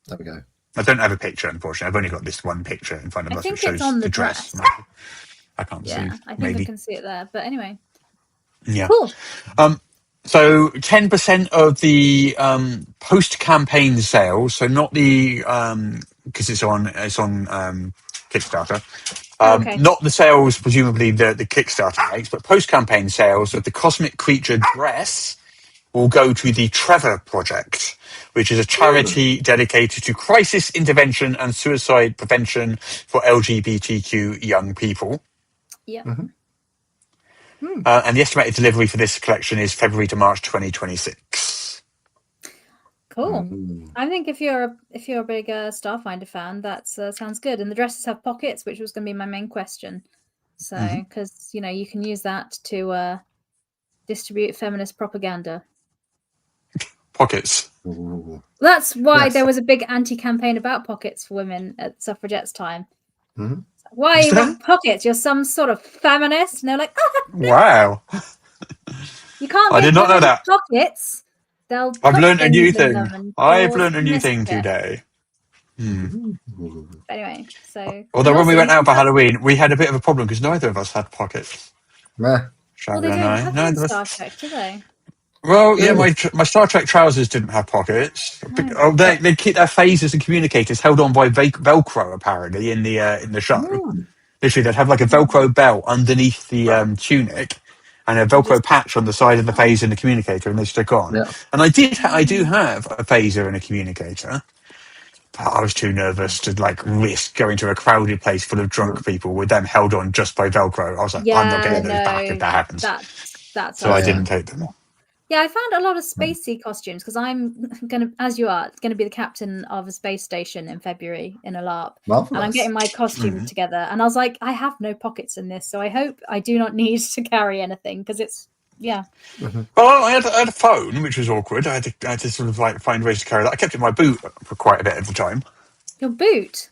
There we go. I don't have a picture, unfortunately. I've only got this one picture in front of us, which shows on the dress. I can't see. I think I can see it there. But anyway. Yeah. Cool. So 10% of the post-campaign sales, so not the because it's on Kickstarter. Not the sales, presumably the Kickstarter makes, but post-campaign sales of the Cosmic Creature dress will go to the Trevor Project, which is a charity dedicated to crisis intervention and suicide prevention for LGBTQ young people. Yeah. And the estimated delivery for this collection is February to March 2026. Cool. I think if you're a big Starfinder fan, that sounds good. And the dresses have pockets, which was going to be my main question. So, because you can use that to distribute feminist propaganda. Pockets. That's why there was a big anti-campaign about pockets for women at suffragettes' time. Why you want pockets? You're some sort of feminist? And they're like, wow. You can't. I did not know that. Pockets. I've learned a new thing. I've learned a new thing today. Anyway, so. Although when we went out for Halloween, we had a bit of a problem because neither of us had pockets. Well, they don't have them in Star Trek, do they? Well, yeah, my Star Trek trousers didn't have pockets. They keep their phasers and communicators held on by Velcro, apparently, in the show. Literally, they'd have like a Velcro belt underneath the tunic and a Velcro patch on the side of the phaser and the communicator, and they stick on. Yeah. And I do have a phaser and a communicator, but I was too nervous to risk going to a crowded place full of drunk people with them held on just by Velcro. I was like, I'm not getting those back if that happens. That's so I didn't take them. Yeah, I found a lot of spacey costumes because I'm gonna, as you are, gonna be the captain of a space station in February in a LARP, Marvelous. and I'm getting my costume together. And I was like, I have no pockets in this, so I hope I do not need to carry anything because it's Well, I had a phone, which was awkward. I had to sort of like find ways to carry that. I kept it in my boot for quite a bit at the time. Your boot.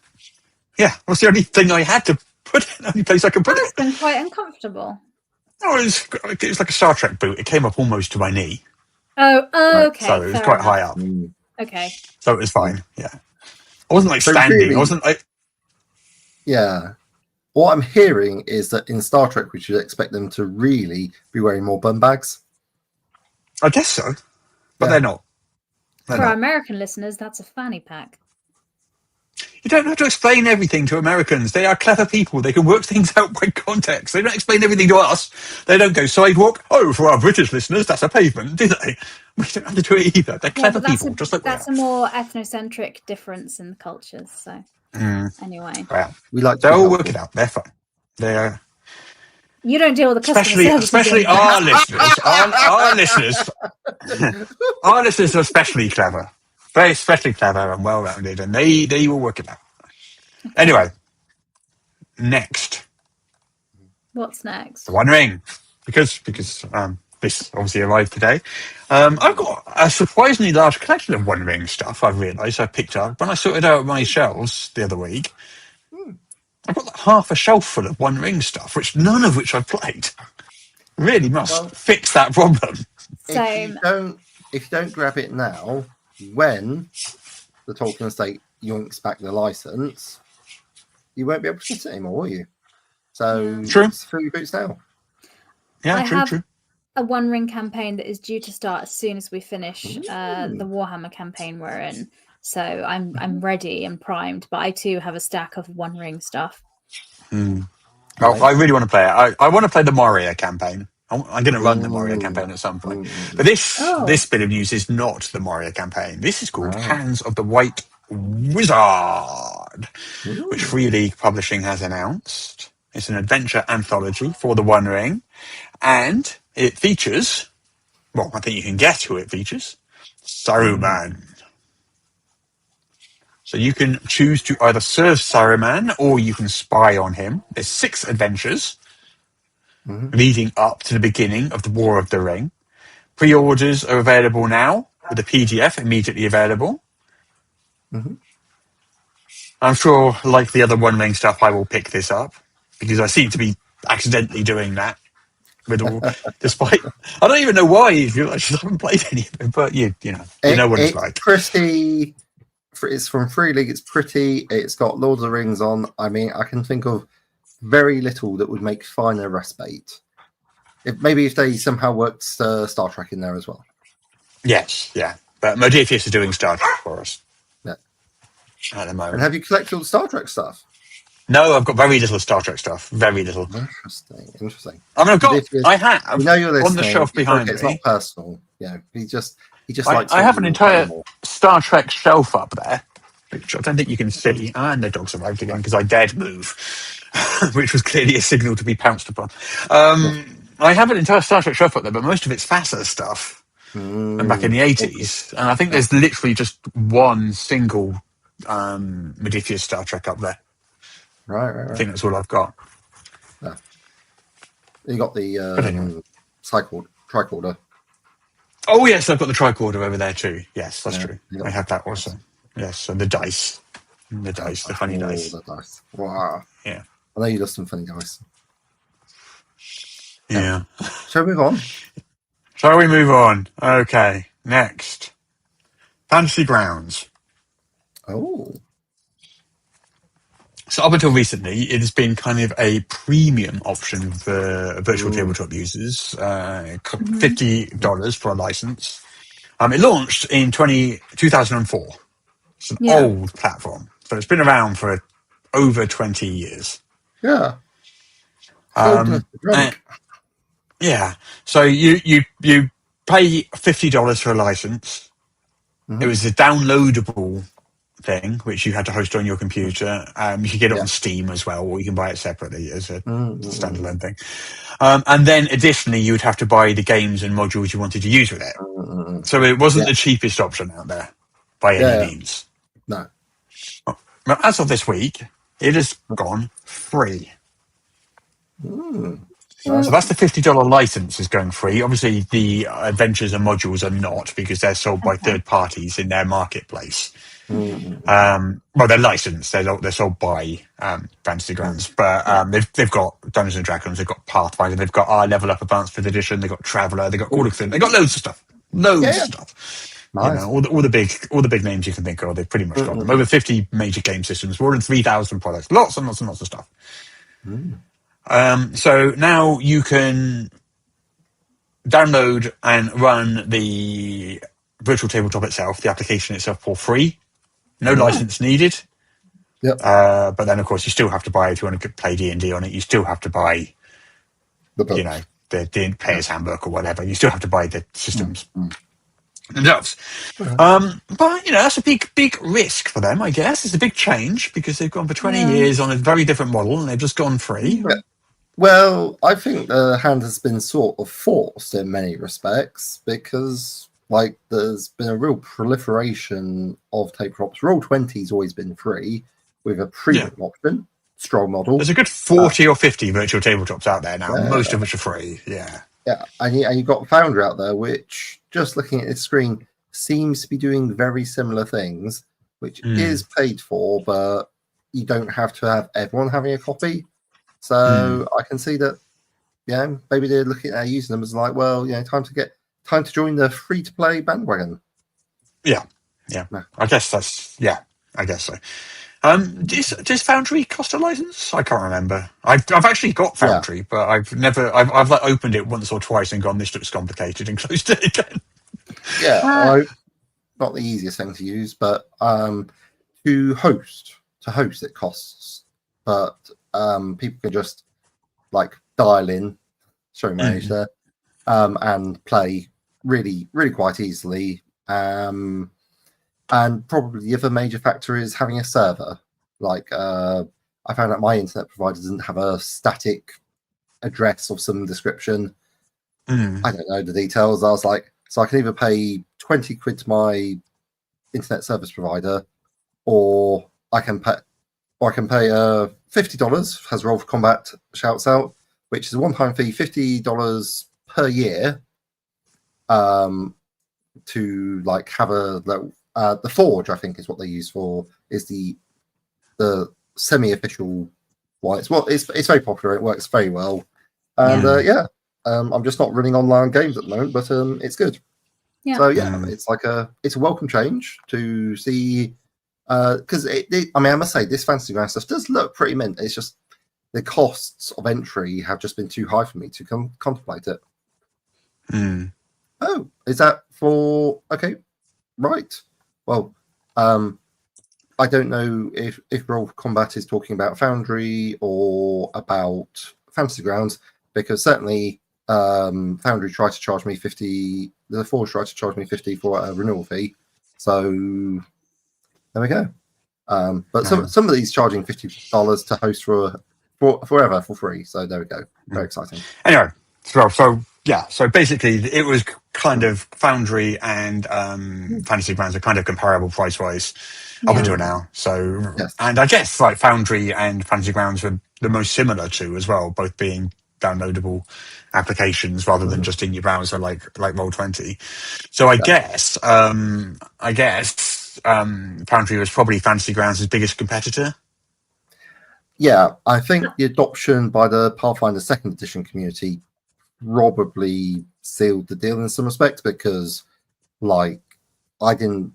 Yeah, it was the only thing I had to put it. The only place I could put That's it. been quite uncomfortable. Oh, it was like a Star Trek boot. It came up almost to my knee. Oh, okay. So it was quite high up. Okay. So it was fine. Yeah. I wasn't like So standing. really- I wasn't like. Yeah. What I'm hearing is that in Star Trek, we should expect them to really be wearing more bum bags. I guess so, but they're not. For our American listeners, that's a fanny pack. You don't have to explain everything to Americans. They are clever people. They can work things out by context. They don't explain everything to us. They don't go sidewalk. Oh, for our British listeners, that's a pavement, do they? We don't have to do it either. They're clever people, just like we are. That's a more ethnocentric difference in cultures. So anyway, Well, We like they'll all work it out. They're fine. They're you don't deal with the customer service. especially our listeners. Our listeners. Our listeners are especially clever. Very especially clever and well-rounded, and they will work it out. Anyway, next. What's next? The One Ring. Because this obviously arrived today. I've got a surprisingly large collection of One Ring stuff, I've realised I picked up. When I sorted out my shelves the other week, I've got like half a shelf full of One Ring stuff, none of which I've played. Really must fix that problem. Same. If you don't grab it now, when the Tolkien estate yoinks back the license, you won't be able to get it anymore, will you? So True. It's through your boots now. Yeah, I have true. a One Ring campaign that is due to start as soon as we finish the Warhammer campaign we're in. So I'm ready and primed, but I too have a stack of One Ring stuff. Well, I really want to play it. I want to play the Moria campaign. I'm going to run the Moria campaign at some point. But this bit of news is not the Moria campaign. This is called Hands of the White Wizard, which Free League Publishing has announced. It's an adventure anthology for the One Ring, and it features, well, I think you can guess who it features, Saruman. So you can choose to either serve Saruman or you can spy on him. There's 6 adventures leading up to the beginning of the War of the Ring. Pre-orders are available now, with a PDF immediately available. I'm sure, like the other One Ring stuff, I will pick this up, because I seem to be accidentally doing that. Despite, I don't even know why. I just haven't played any of it, but you know what it's like. Pretty. It's from Free League. It's pretty. It's got Lord of the Rings on. I mean, I can think of very little that would make finer respite. Maybe if they somehow worked Star Trek in there as well. Yes, yeah. But Modiphius is doing Star Trek for us. Yeah. At the moment. And have you collected all the Star Trek stuff? No, I've got very little Star Trek stuff. Very little. Interesting. I mean, I have you're on the shelf behind me. It's not personal. Yeah, he just likes. I have an entire Star Trek shelf up there, which I don't think you can see. And the dogs arrived again because I dared move, which was clearly a signal to be pounced upon. I have an entire Star Trek shelf up there, but most of it's FASA stuff. And back in the 80s. And I think there's literally just one single Modiphius Star Trek up there. Right. I think that's all I've got. Yeah. You got the tricorder. Oh, yes, I've got the tricorder over there too. Yes, that's true. I have that also. Yes, and the dice. The funny dice. The dice. Wow. Yeah. I know you love some funny dice. Yeah. Shall we move on? Shall we move on? Okay, next. Fantasy Grounds. Oh. So up until recently, it has been kind of a premium option for virtual tabletop users, $50 for a license. It launched in 2004. It's an old platform, so it's been around for over 20 years. Yeah. Yeah. So you pay $50 for a license. It was a downloadable thing, which you had to host on your computer. You can get it Yeah. on Steam as well, or you can buy it separately as a standalone thing. Mm. And then additionally, you would have to buy the games and modules you wanted to use with it. So it wasn't the cheapest option out there by any means. No. But as of this week, it has gone free. So that's the $50 license is going free. Obviously, the adventures and modules are not, because they're sold by third parties in their marketplace. Well, they're licensed. They're sold by Fantasy Grounds, but they've got Dungeons and Dragons, they've got Pathfinder, they've got our Level Up Advanced 5th Edition, they've got Traveller, they've got all of them. They've got loads of stuff. Loads of stuff. Nice. You know, all the big names you can think of, they've pretty much got them. Over 50 major game systems, more than 3,000 products, lots and lots and lots of stuff. So now you can download and run the virtual tabletop itself, the application itself, for free. No license needed. Yep. But then, of course, you still have to buy, if you want to play D&D on it, you still have to buy, The books. you know, the player's handbook or whatever. You still have to buy the systems themselves. But, you know, that's a big risk for them, I guess. It's a big change because they've gone for 20 years on a very different model and they've just gone free. Yeah. Well, I think the hand has been sort of forced in many respects because, like, there's been a real proliferation of tabletops. Roll20's always been free with a premium option, strong model. There's a good 40 or 50 virtual tabletops out there now, most of which are free. Yeah, and you've got Foundry out there, which, just looking at its screen, seems to be doing very similar things, which is paid for, but you don't have to have everyone having a copy. So I can see that, maybe they're looking at using them as like, well, time to join the free-to-play bandwagon. Yeah. I guess so. Does Foundry cost a license? I can't remember. I've actually got Foundry, but I've like opened it once or twice and gone, this looks complicated, and closed it again. Not the easiest thing to use, but to host it costs, but people can just like dial in, sorry, manage there, and play really, really quite easily. And probably the other major factor is having a server. Like, I found out my internet provider doesn't have a static address of some description. I don't know the details. I was like, so I can either pay 20 quid to my internet service provider, or I can pay $50, as Roll for Combat shouts out, which is a one-time fee, $50 per year, to like have the Forge, I think is what they use for, is the semi-official one. It's very popular. It works very well, and I'm just not running online games at the moment, but it's good. Yeah. So it's a welcome change to see, because I must say this Fantasy Ground stuff does look pretty mint. It's just the costs of entry have just been too high for me to contemplate it. Oh, is that for right? Well, I don't know if Roll Combat is talking about Foundry or about Fantasy Grounds, because certainly Foundry tried to charge me 50. The Forge tried to charge me 50 for a renewal fee. So there we go. But some of these charging $50 to host for forever for free. So there we go. Very exciting. Anyway, so basically it was kind of Foundry and Fantasy Grounds are kind of comparable price wise up until now. So and I guess like Foundry and Fantasy Grounds were the most similar to as well, both being downloadable applications rather than just in your browser like Roll20. So I guess Foundry was probably Fantasy Grounds' biggest competitor. Yeah, I think the adoption by the Pathfinder 2nd Edition community probably sealed the deal in some respects, because like I didn't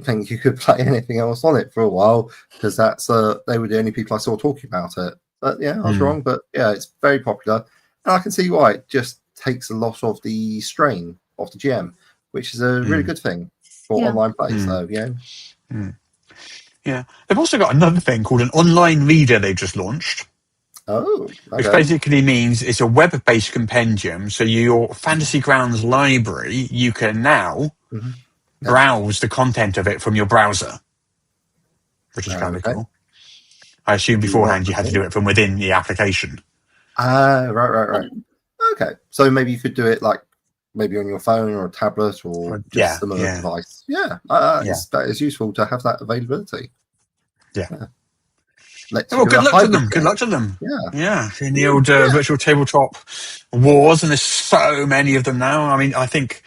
think you could play anything else on it for a while, because they were the only people I saw talking about it. But I was wrong. But it's very popular, and I can see why. It just takes a lot of the strain off the GM, which is a really good thing for online play. So yeah, they've also got another thing called an online reader they just launched. Oh, okay. Which basically means it's a web-based compendium. So your Fantasy Grounds library, you can now browse the content of it from your browser. which is kind of Okay. cool. I assume beforehand you had to do it from within the application. Right. Okay, so maybe you could do it like maybe on your phone or a tablet or just similar device. Yeah, that is useful to have that availability. Yeah. Well, good luck to them. Good luck to them. Yeah. In the old virtual tabletop wars, and there's so many of them now. I mean, I think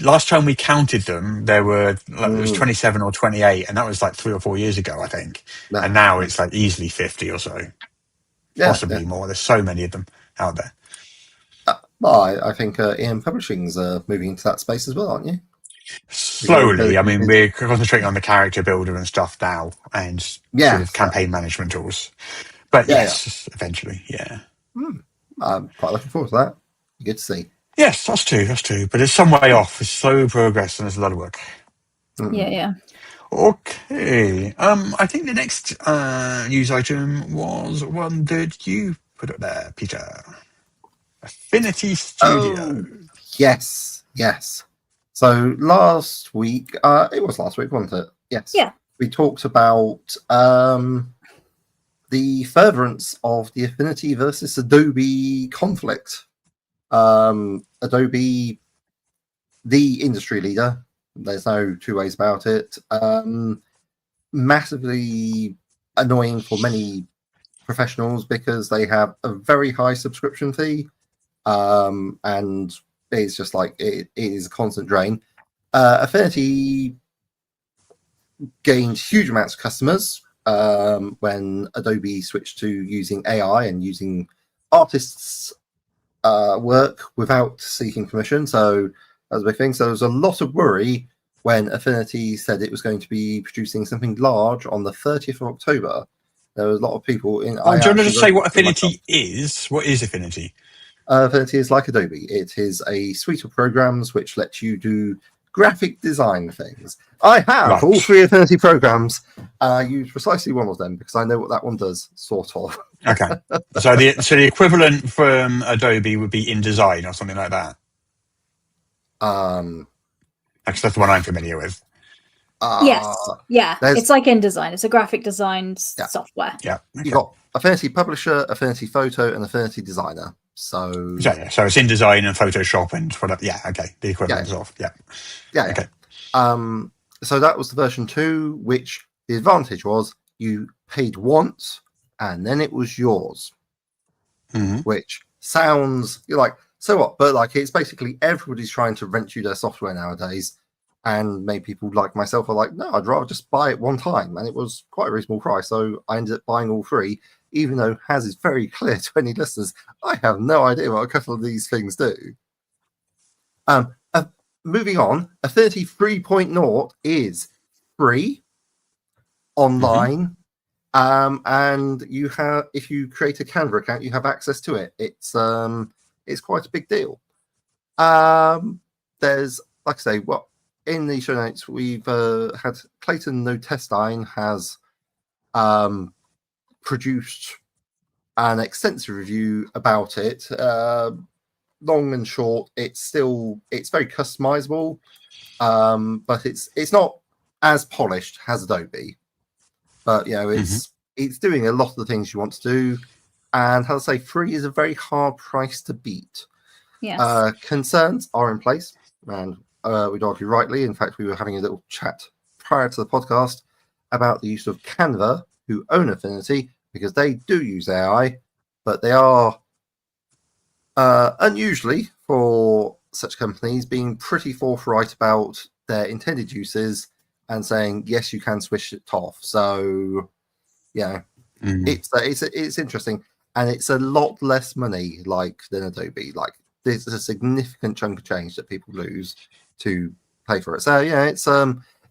last time we counted them, there was 27 or 28, and that was like 3 or 4 years ago, I think. And now it's like easily 50 or so, possibly more. There's so many of them out there. Well, I think EM Publishing's moving into that space as well, aren't you? Slowly. I mean, we're concentrating on the character builder and stuff now, and sort of campaign management tools. But yes, eventually, I'm quite looking forward to that. Good to see. Yes, us too. But it's some way off. It's slow progress and there's a lot of work. Yeah. Okay. I think the next news item was one that you put up there, Peter. Affinity Studio. Oh, yes. So last week, it was last week, wasn't it? Yes. Yeah. We talked about the furtherance of the Affinity versus Adobe conflict. Adobe, the industry leader, there's no two ways about it, massively annoying for many professionals because they have a very high subscription fee, and it's just like it is a constant drain. Affinity gained huge amounts of customers when Adobe switched to using AI and using artists' work without seeking permission. So that was a big thing. So there was a lot of worry when Affinity said it was going to be producing something large on the 30th of October. There was a lot of people in. Do you want to just say what Affinity is? What is Affinity? Affinity is like Adobe. It is a suite of programs which let you do graphic design things. I have all 3 Affinity programs. I use precisely one of them because I know what that one does, sort of. Okay. So the equivalent from Adobe would be InDesign or something like that. Actually, that's the one I'm familiar with. Yes. Yeah. It's like InDesign. It's a graphic design software. Yeah. Okay. You've got Affinity Publisher, Affinity Photo, and Affinity Designer. So so it's InDesign and Photoshop and whatever. Yeah. Okay. The equivalent of. Yeah. Okay. So that was the version 2, which the advantage was you paid once and then it was yours. Which sounds, you're like, so what? But like, it's basically everybody's trying to rent you their software nowadays, and many people like myself are like, no, I'd rather just buy it one time, and it was quite a reasonable price, so I ended up buying all 3, even though Haz is very clear to any listeners, I have no idea what a couple of these things do. Moving on, Affinity 3.0 is free online. And you have, if you create a Canva account, you have access to it. It's quite a big deal. There's, like I say, in the show notes we've had Clayton No Testine has produced an extensive review about it. Long and short, it's very customizable, but it's not as polished as Adobe. But it's doing a lot of the things you want to do, and how to say, free is a very hard price to beat. Yes. Concerns are in place, and we'd argue rightly. In fact, we were having a little chat prior to the podcast about the use of Canva, who own Affinity, because they do use AI, but they are unusually for such companies being pretty forthright about their intended uses and saying, yes, you can switch it off. So, it's interesting, and it's a lot less money than Adobe. Like, there's a significant chunk of change that people lose to pay for it. So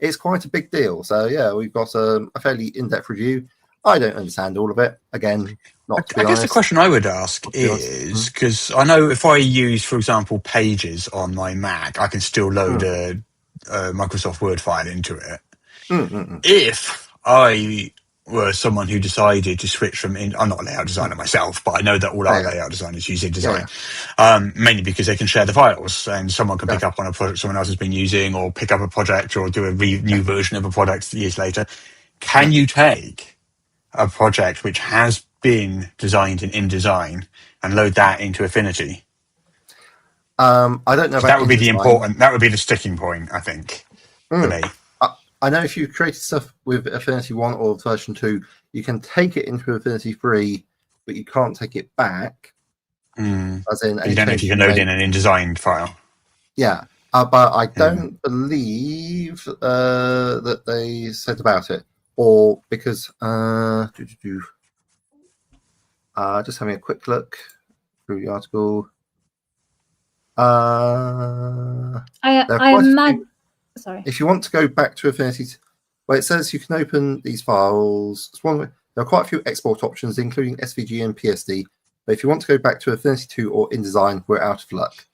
it's quite a big deal. So we've got a fairly in-depth review. I don't understand all of it. Again, not to be honest. I guess the question I would ask is, because I know if I use, for example, Pages on my Mac, I can still load a Microsoft Word file into it. If I were someone who decided to switch from, I'm not a layout designer myself, but I know that all our layout designers use InDesign, mainly because they can share the files, and someone can pick up on a project someone else has been using, or pick up a project, or do a new version of a product years later. can you take a project which has been designed in InDesign and load that into Affinity? I don't know about That would be InDesign. that would be the sticking point, I think, for me. I know if you created stuff with Affinity 1 or version 2, you can take it into Affinity 3, but you can't take it back. As in, you don't know if you can load in an InDesign file. Yeah, but I don't believe that they said about it, or because just having a quick look through the article. I imagine. Sorry. If you want to go back to Affinity, well, it says you can open these files. It's one way. There are quite a few export options, including SVG and PSD. But if you want to go back to Affinity 2 or InDesign, we're out of luck.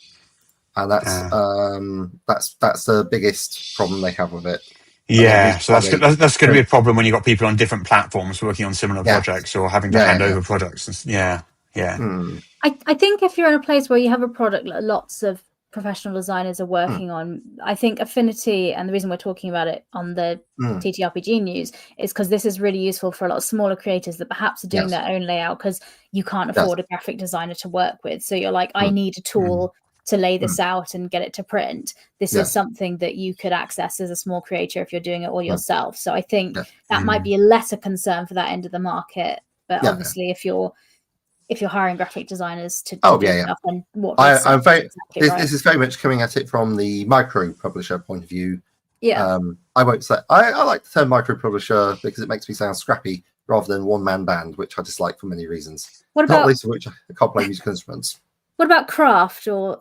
And that's the biggest problem they have with it. Yeah, so that's going to be a problem when you've got people on different platforms working on similar projects or having to hand over products. Yeah. I think if you're in a place where you have a product that lots of professional designers are working on, I think Affinity, and the reason we're talking about it on the TTRPG news is because this is really useful for a lot of smaller creators that perhaps are doing their own layout because you can't afford a graphic designer to work with. So you're like, I need a tool to lay this out and get it to print. This is something that you could access as a small creator if you're doing it all yourself. So I think that might be a lesser concern for that end of the market. But obviously, if you're hiring graphic designers to do stuff, and what this is very much coming at it from the micro publisher point of view. Yeah, I won't say I like the term micro publisher because it makes me sound scrappy rather than one man band, which I dislike for many reasons. Not least of which I can't play musical instruments. What about craft or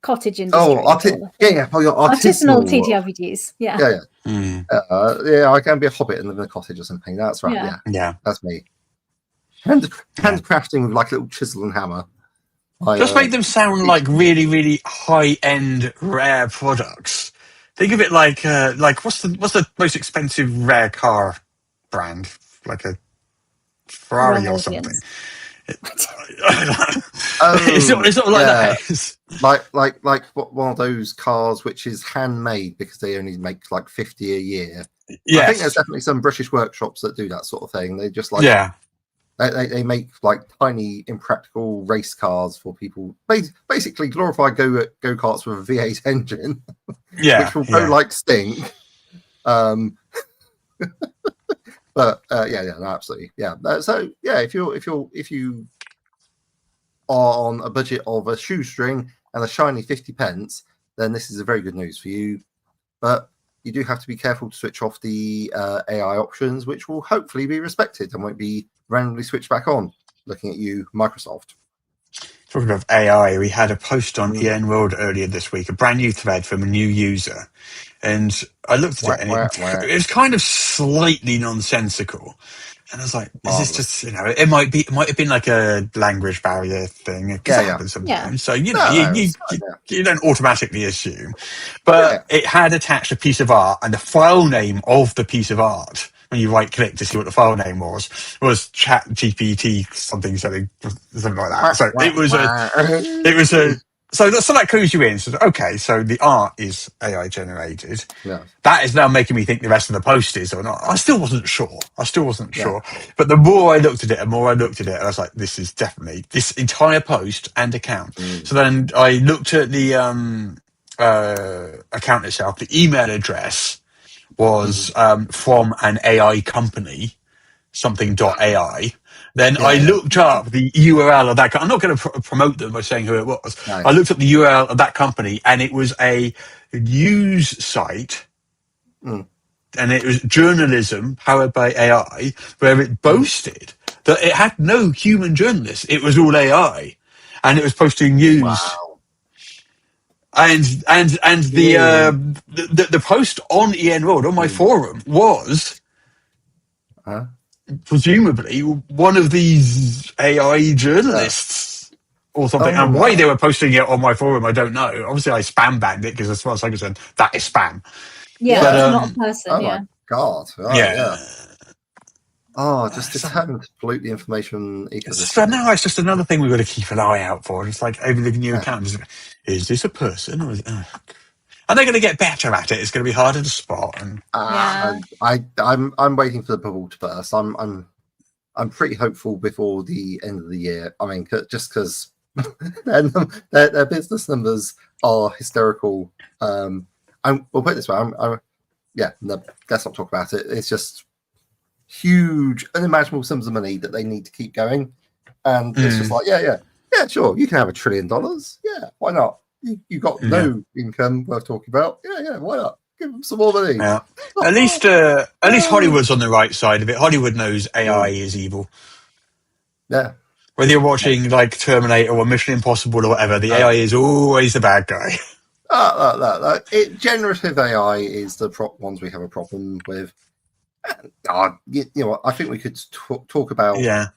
cottage industry? Artisanal TTRPGs. I can be a hobbit and live in a cottage or something. That's right. Yeah. That's me. Handcrafting with like a little chisel and hammer. Just make them sound like really, really high-end, rare products. Think of it like what's the most expensive rare car brand? Like a Ferrari or something. It's not like that. Like one of those cars which is handmade because they only make like 50 a year. I think there's definitely some British workshops that do that sort of thing. They just they make like tiny impractical race cars for people, basically glorified go-karts with a V8 engine, which will go like stink. But absolutely, so if you are on a budget of a shoestring and a shiny 50 pence, then this is a very good news for you. But you do have to be careful to switch off the AI options, which will hopefully be respected and won't be randomly switched back on. Looking at you, Microsoft. Talking of AI, we had a post on EN World earlier this week, a brand new thread from a new user. And I looked at it and it was kind of slightly nonsensical. And I was like, is this just, it might have been like a language barrier thing. It happens sometimes. So, you don't automatically assume. But it had attached a piece of art, and the file name of the piece of art, when you right click to see what the file name was ChatGPT something like that. So so that clues you in. So, okay, so the art is AI generated. Yeah. That is now making me think the rest of the post is or not. I still wasn't sure. But the more I looked at it, and I was like, this is definitely this entire post and account. So then I looked at the account itself. The email address was from an AI company, something.ai. Then I looked up the URL of that. I'm not going to promote them by saying who it was. No. I looked up the URL of that company, and it was a news site, and it was journalism powered by AI, where it boasted that it had no human journalists. It was all AI, and it was posting news. Wow. And the post on EN World on my forum was. Presumably one of these AI journalists or something. And why they were posting it on my forum, I don't know. Obviously, I spam banned it because, as far as I'm concerned, that is spam. Yeah, but, it's not a person. My God! Just to pollute the information ecosystem. So now it's just another thing we've got to keep an eye out for. It's like opening a new account. Is this a person? Or And they're going to get better at it. It's going to be harder to spot. And I'm waiting for the bubble to burst. I'm pretty hopeful before the end of the year. I mean, just because their business numbers are hysterical. We'll put it this way. Let's not talk about it. It's just huge, unimaginable sums of money that they need to keep going. And it's just like, yeah, sure. You can have $1 trillion. Yeah, why not? You got no income worth talking about. Yeah, why not? Give them some more money. Yeah. At least Hollywood's on the right side of it. Hollywood knows AI is evil. Yeah. Whether you're watching like Terminator or Mission Impossible or whatever, the AI is always the bad guy. Generative AI is the ones we have a problem with. You know what? I think we could talk about the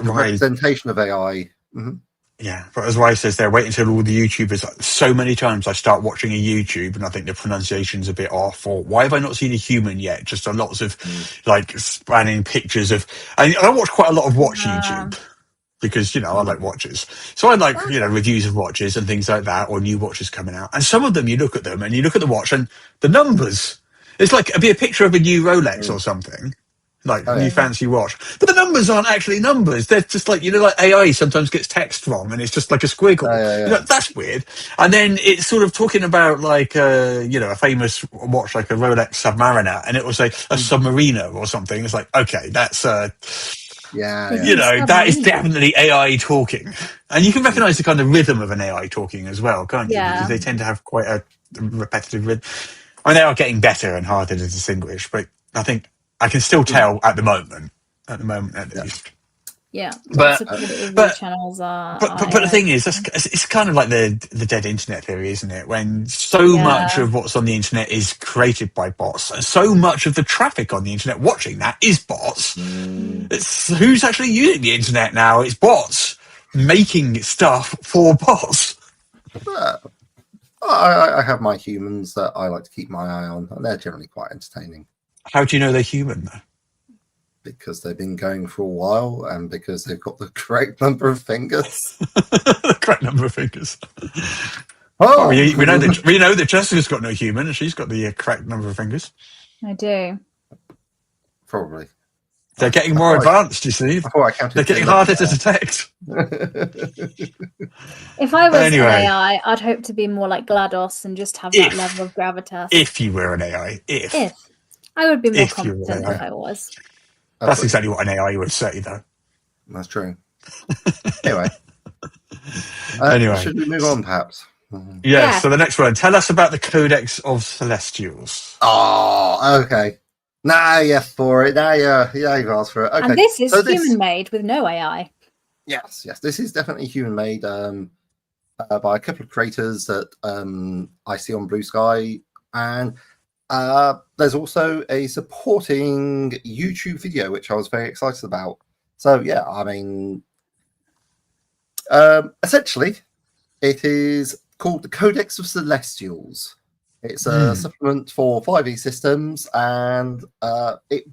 representation of AI. Mm-hmm. Yeah, but as Rai says, they're waiting until all the YouTubers. So many times I start watching a YouTube and I think the pronunciation's a bit off, or why have I not seen a human yet? Just lots of like spanning pictures of. And I watch quite a lot of YouTube because I like watches. So I like reviews of watches and things like that, or new watches coming out. And some of them, you look at them and you look at the watch and the numbers. It's like it'd be a picture of a new Rolex or something. Like new fancy watch, but the numbers aren't actually numbers. They're just like like AI sometimes gets text wrong, and it's just like a squiggle. That's weird. And then it's sort of talking about like a famous watch like a Rolex Submariner, and it will say a Submariner or something. It's like that's that is definitely AI talking, and you can recognise the kind of rhythm of an AI talking as well, can't you? Because they tend to have quite a repetitive rhythm. I mean, they are getting better and harder to distinguish, but I think I can still tell at the moment at least. Yeah, but channels are. But the thing is, it's kind of like the dead internet theory, isn't it? When so much of what's on the internet is created by bots, and so much of the traffic on the internet watching that is bots. It's who's actually using the internet now? It's bots making stuff for bots. I have my humans that I like to keep my eye on, and they're generally quite entertaining. How do you know they're human, though? Because they've been going for a while, and because they've got the correct number of fingers. The correct number of fingers. We know that Jessica's got no human, and she's got the correct number of fingers. I do. Probably. They're getting more advanced, you see. They're getting harder to detect. If I was an AI, I'd hope to be more like GLaDOS and just have that level of gravitas. If you were an AI. If. I would be more competent if I was. That's exactly what an AI would say, though. That's true. Anyway. Should we move on, perhaps? Yes, so the next one. Tell us about the Codex of Celestials. Oh, okay. Now you're for it. Now you've asked for it. Okay. And this is human-made with no AI. Yes. This is definitely human-made by a couple of creators that I see on Blue Sky. And there's also a supporting YouTube video, which I was very excited about. So, I mean, essentially, it is called the Codex of Celestials. It's a supplement for 5e systems, and it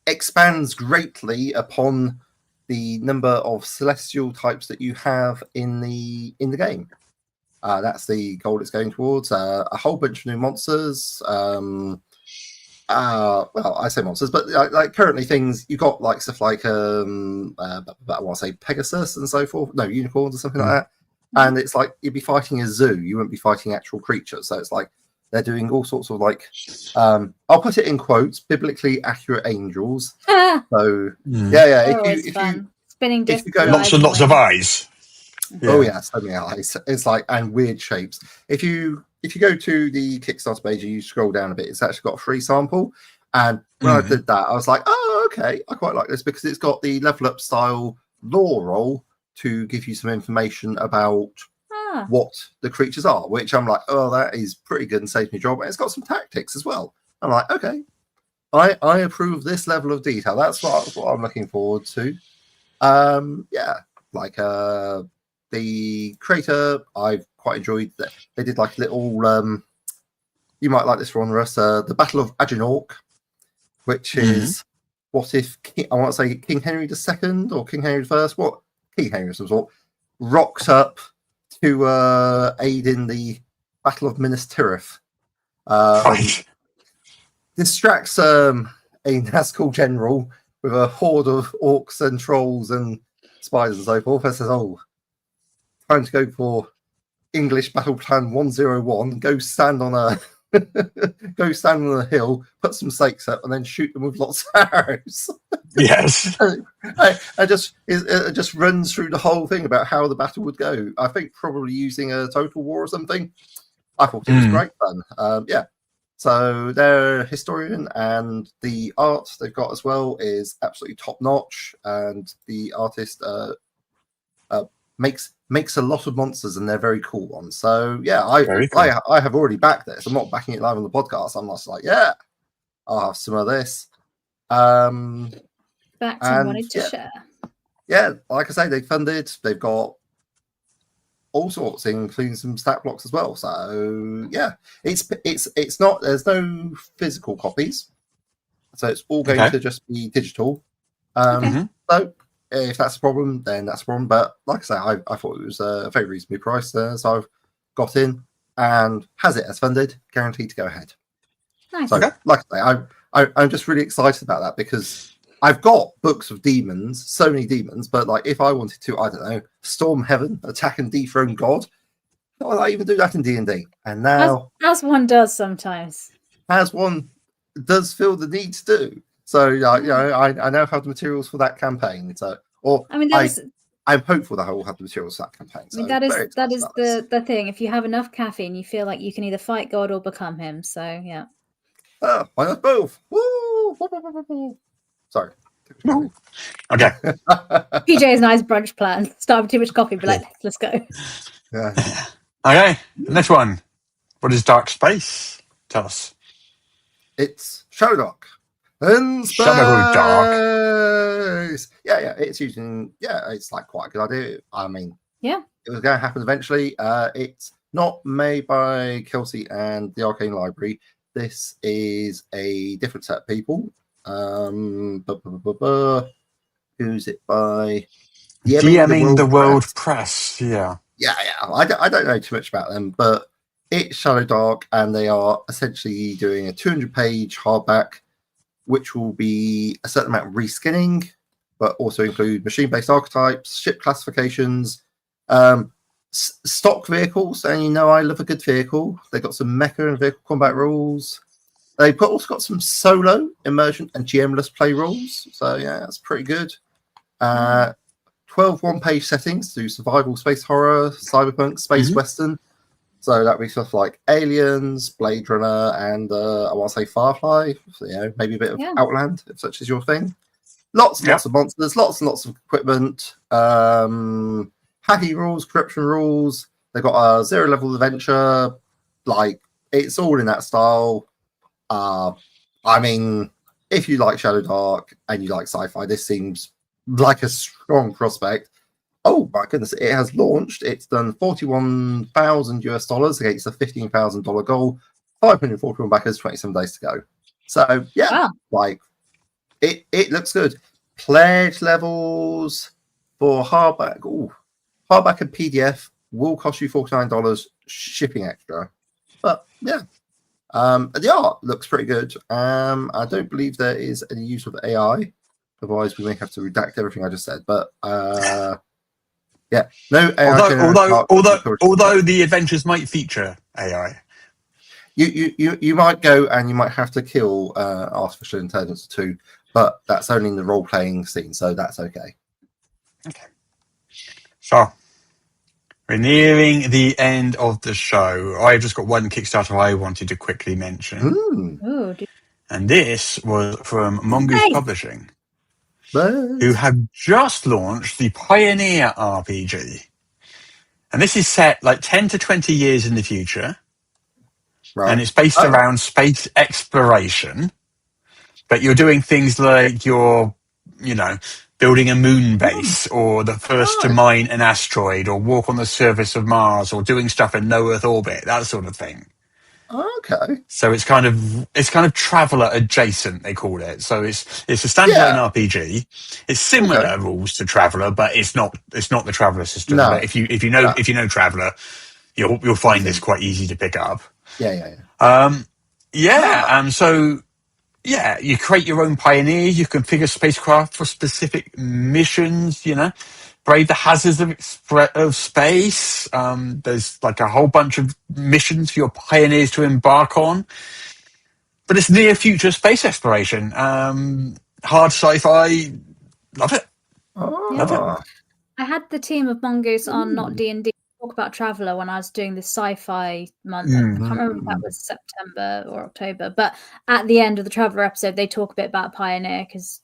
expands greatly upon the number of celestial types that you have in the game. That's the goal it's going towards. A whole bunch of new monsters. Well, I say monsters, but like currently things you've got like stuff like I want to say Pegasus and so forth. No, unicorns or something like that. And it's like you'd be fighting a zoo. You wouldn't be fighting actual creatures. So it's like they're doing all sorts of like I'll put it in quotes, biblically accurate angels. So if you spinning disc, if you go lots and lots of eyes. Yeah. Oh yeah, so many eyes. It's like and weird shapes. If you go to the Kickstarter page and you scroll down a bit, it's actually got a free sample. And when I did that, I was like, oh, okay, I quite like this because it's got the level up style lore roll to give you some information about what the creatures are, which I'm like, oh, that is pretty good and saves me a job. And it's got some tactics as well. I'm like, okay, I approve this level of detail. That's what I'm looking forward to. The creator, I've quite enjoyed that they did like a little you might like this one, Russ, the Battle of Aginort, which is what if I want to say King Henry II or King Henry I, King Henry of some sort, rocks up to aid in the Battle of Minas Tirith. Right. Distracts a Nazgul general with a horde of orcs and trolls and spiders and so forth. And says, "Oh, time to go for English Battle Plan 101. Go stand on a hill, put some stakes up, and then shoot them with lots of arrows." Yes. It just runs through the whole thing about how the battle would go. I think probably using a Total War or something. I thought it was great fun. Yeah. So their historian and the art they've got as well is absolutely top notch, and the artist makes a lot of monsters, and they're very cool ones. So yeah, I have already backed this. I'm not backing it live on the podcast. I'm just like, yeah, I'll have some of this. Back to wanted to share. Yeah, like I say, they funded. They've got all sorts, including some stat blocks as well. So yeah, it's not. There's no physical copies, so it's all going to just be digital. So if that's a problem, then that's a problem. But like I say, I thought it was a very reasonably priced, so I've got in and has it as funded, guaranteed to go ahead. Nice. So like I say, I'm just really excited about that because I've got books of demons, so many demons, but like if I wanted to, I don't know, storm heaven, attack and dethrone God, why would I even do that in D&D? And now, as one does sometimes, as one does feel the need to do. So you know, I now have the materials for that campaign. So, I'm hopeful that I will have the materials for that campaign. So that is the thing. If you have enough caffeine, you feel like you can either fight God or become him. So yeah. Why not both? Woo! Sorry. No. Okay. PJ's nice brunch plan. Start with too much coffee, but like, let's go. Yeah. Okay. Next one. What is Dark Space? Tell us. It's Shadow Dark. And space. Shadow Dark. Yeah. It's using. Yeah, it's like quite a good idea. I mean, yeah, it was going to happen eventually. It's not made by Kelsey and the Arcane Library. This is a different set of people. Who's it by? DMing the World Press. Yeah. I don't know too much about them, but it's Shadow Dark, and they are essentially doing a 200-page hardback, which will be a certain amount of reskinning, but also include machine-based archetypes, ship classifications, stock vehicles. And you know I love a good vehicle. They got some mecha and vehicle combat rules. They've also got some solo, immersion, and GM-less play rules. So, yeah, that's pretty good. 12 one-page settings to do survival, space horror, cyberpunk, space western. So that'd be stuff like Aliens, Blade Runner, and I want to say Firefly. So, you know, maybe a bit of Outland, if such is your thing. Lots of monsters, lots and lots of equipment. Hacking rules, corruption rules. They've got a zero-level adventure. Like, it's all in that style. I mean, if you like Shadow Dark and you like sci-fi, this seems like a strong prospect. Oh my goodness, it has launched. It's done $41,000 against a $15,000 goal. 541 backers, 27 days to go. So yeah, like it looks good. Pledge levels for hardback. Hardback and PDF will cost you $49 shipping extra. But yeah. The art looks pretty good. I don't believe there is any use of AI. Otherwise, we may have to redact everything I just said. But yeah, no AI. Although the adventures might feature AI, you might go and you might have to kill artificial intelligence too, but that's only in the role playing scene, so that's okay. Okay. So we're nearing the end of the show. I've just got one Kickstarter I wanted to quickly mention. And this was from Mongoose Publishing, who have just launched the Pioneer RPG. And this is set like 10 to 20 years in the future. Right. And it's based around space exploration. But you're doing things like you're, building a moon base, or the first to mine an asteroid, or walk on the surface of Mars, or doing stuff in low Earth orbit, that sort of thing. Okay. So it's kind of traveler adjacent, they call it. So it's a standalone RPG. It's similar rules to Traveler, but it's not the Traveler system. No. But if you know Traveler, you'll find this quite easy to pick up. So you create your own pioneers. You configure spacecraft for specific missions. Brave the hazards of space. There's like a whole bunch of missions for your pioneers to embark on. But it's near future space exploration. Hard sci-fi. Love it. Love it. I had the team of Mongoose on Not D&D talk about Traveller when I was doing the sci-fi month. I can't remember if that was September or October, but at the end of the Traveller episode, they talk a bit about Pioneer because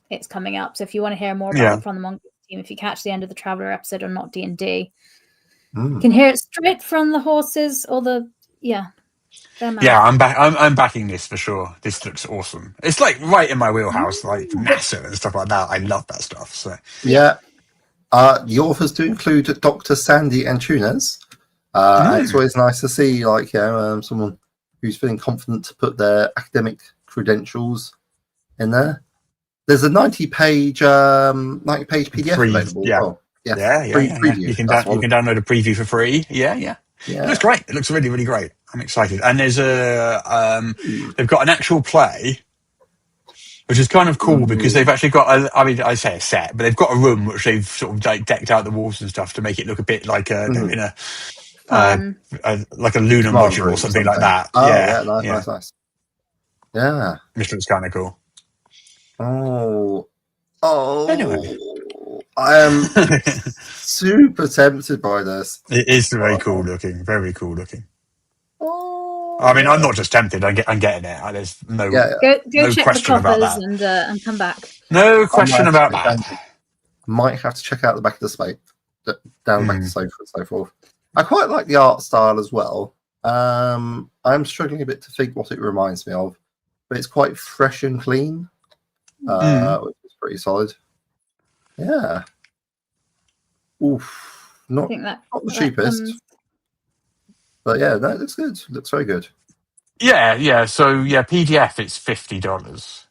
it's coming up. So if you want to hear more about it from the Mongoose team, if you catch the end of the Traveller episode on Not D&D, you can hear it straight from the horses or the I'm backing this for sure. This looks awesome. It's like right in my wheelhouse, like NASA and stuff like that. I love that stuff. So the authors do include Dr. Sandy Antunes. It's always nice to see someone who's feeling confident to put their academic credentials in there. There's a 90-page PDF available. Preview. You can download a preview for free. It looks great. It looks really, really great. I'm excited. And there's they've got an actual play, which is kind of cool because they've actually got I say a set, but they've got a room which they've sort of like decked out the walls and stuff to make it look a bit like like a lunar module or something like that. Nice. Yeah. Which looks kind of cool. Anyway. I am super tempted by this. It is very cool looking. Very cool looking. I mean, I'm not just tempted. I'm getting it. There's no go no check question the about coffers that. and come back. No question about that. Might have to check out the back of the space, down the back of the sofa and so forth. I quite like the art style as well. I'm struggling a bit to think what it reminds me of, but it's quite fresh and clean, which is pretty solid. Yeah. Oof. Not the cheapest. But yeah, that looks good. Looks very good. Yeah. So PDF it's $50.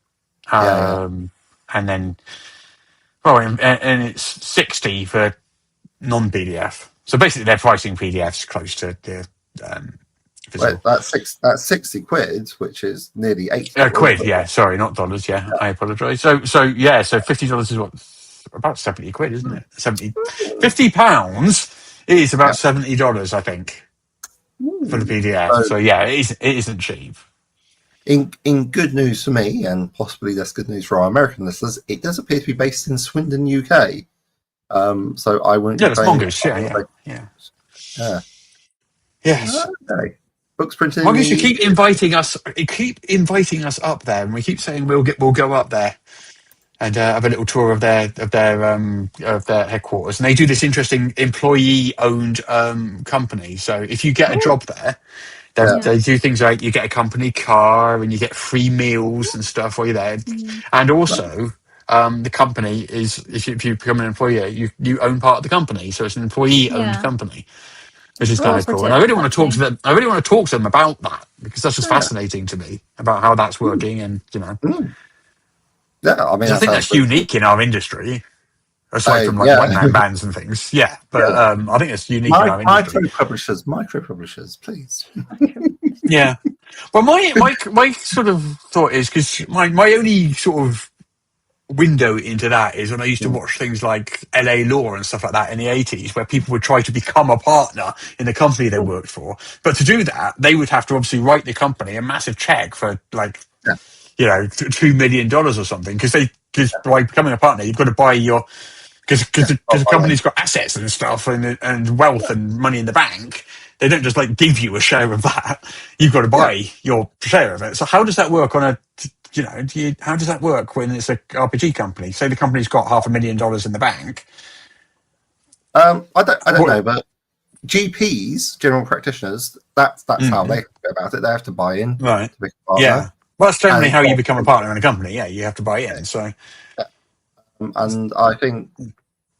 And then and it's 60 for non-PDF. So basically they're pricing PDFs close to the Wait, that's 60 quid, which is nearly $80. Quid, sorry, not dollars, I apologise. So $50 is what? About 70 quid, isn't it? 50 £50 is about $70, I think, for the PDF. So it isn't cheap. In good news for me, and possibly less good news for our American listeners, it does appear to be based in Swindon, UK. So I wouldn't. That's Mongoose. Yeah. Yes. Okay. Books printed. Mongoose, you keep inviting us. Up there, and we keep saying we'll go up there and have a little tour of their headquarters. And they do this interesting employee-owned company. So if you get a job there, they do things like you get a company car and you get free meals and stuff while you're there. And also, the company is if you become an employee, you own part of the company. So it's an employee-owned company, which is kind of cool. And I really want to talk to them. I really want to talk to them about that because that's just fascinating to me about how that's working and Yeah, I mean, I think that's unique in our industry, aside from like one-man bands and things. Yeah, but I think it's unique in our industry. Micro publishers, please. Yeah. Well, my sort of thought is because my only sort of window into that is when I used to watch things like LA Law and stuff like that in the 80s, where people would try to become a partner in the company they worked for. But to do that, they would have to obviously write the company a massive check for like. $2 million or something, because by becoming a partner, you've got to buy because the company's got assets and stuff and wealth and money in the bank. They don't just like give you a share of that. You've got to buy your share of it. So how does that work how does that work when it's a RPG company? Say the company's got $500,000 in the bank. I don't know, but GPs, general practitioners, that's how they go about it. They have to buy in, right? To be a partner. Yeah. Well, that's generally how you become a partner in a company. Yeah, you have to buy in. So, and I think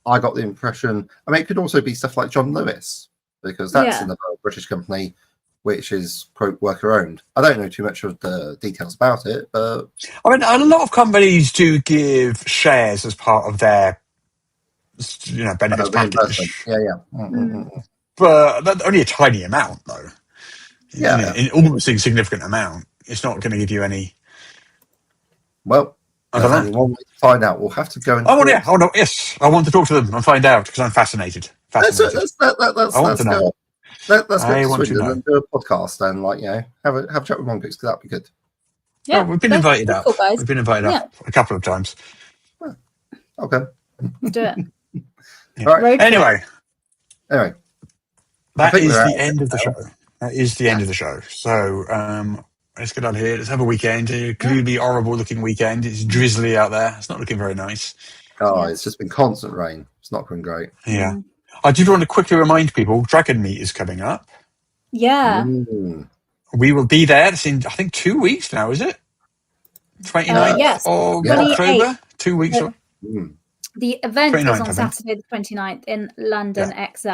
I got the impression. I mean, it could also be stuff like John Lewis because that's another British company which is quote worker owned. I don't know too much of the details about it, but I mean, a lot of companies do give shares as part of their benefits package. but only a tiny amount, though. Yeah. An almost insignificant amount. It's not going to give you any. Well, I there's don't only know. one way to find out. We'll have to go and Oh, well, talk. yeah. Oh, no, yes. I want to talk to them and find out because I'm fascinated. Let's I want to know. go. Let's go I to want to Swindon know. and do a podcast and have a chat with Mongoose, because that'd be good. Yeah, Oh, we've been that's invited up. cool, guys. We've been invited up a couple of times. Okay. Let's do it. Yeah. All right. Road trip. Anyway, Anyway, that think is we're the out end of the now. show. That is the end of the show. So let's get out of here. Let's have a weekend. A gloomy, horrible-looking weekend. It's drizzly out there. It's not looking very nice. Oh, Yes. it's just been constant rain. It's not been great. Yeah. I did want to quickly remind people, Dragon Meet is coming up. Yeah. We will be there. It's in, I think, 2 weeks now, is it? 29th Yes. of 28th. October? 2 weeks. The event is 29th, on I think. Saturday the 29th in London XL.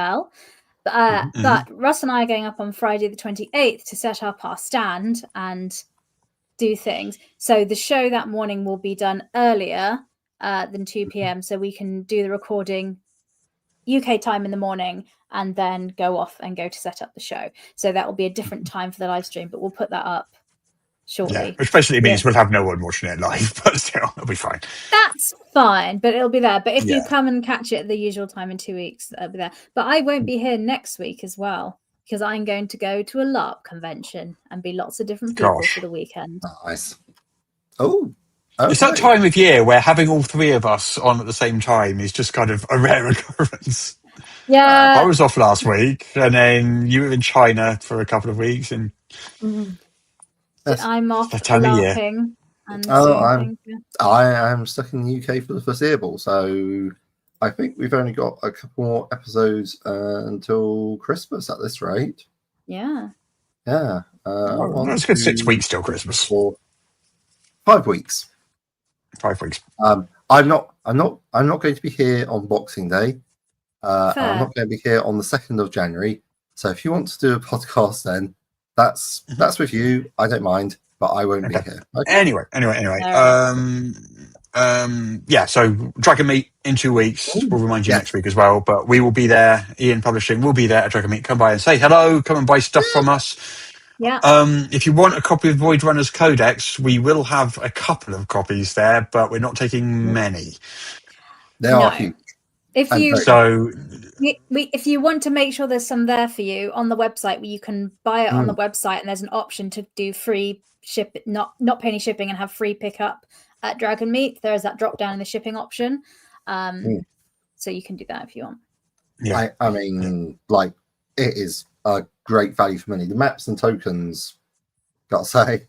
Mm-hmm. But Russ and I are going up on Friday the 28th to set up our stand and do things. So the show that morning will be done earlier than 2 p.m. so we can do the recording UK time in the morning and then go off and go to set up the show. So that will be a different time for the live stream, but we'll put that up shortly. Yeah, which basically means we'll have no one watching it live, but still, it'll be fine. That's fine, but it'll be there. But if you come and catch it at the usual time in 2 weeks, it'll be there. But I won't be here next week as well, because I'm going to go to a LARP convention and be lots of different people for the weekend. Nice. Oh. Okay. It's that time of year where having all three of us on at the same time is just kind of a rare occurrence. Yeah. I was off last week, and then you were in China for a couple of weeks, and I'm off that time of year. LARPing and I am stuck in the UK for the foreseeable, so I think we've only got a couple more episodes until Christmas at this rate. Yeah. Yeah. It's good 6 weeks till Christmas. 5 weeks. 5 weeks. I'm not going to be here on Boxing Day. I'm not going to be here on the 2nd of January. So if you want to do a podcast, then that's with you. I don't mind, but I won't be here. Okay? Anyway. Yeah, so Dragon Meet in 2 weeks. We'll remind you next week as well, but we will be there. Ian Publishing will be there at Dragon Meet. Come by and say hello. Come and buy stuff from us. Yeah. If you want a copy of Void Runner's Codex, we will have a couple of copies there, but we're not taking many. They are huge. If you want to make sure there's some there for you on the website, you can buy it on the website, and there's an option to do free ship, not pay any shipping, and have free pickup at Dragon Meet. There is that drop down in the shipping option, so you can do that if you want. Yeah, I mean, like, it is a great value for money. The maps and tokens, gotta say,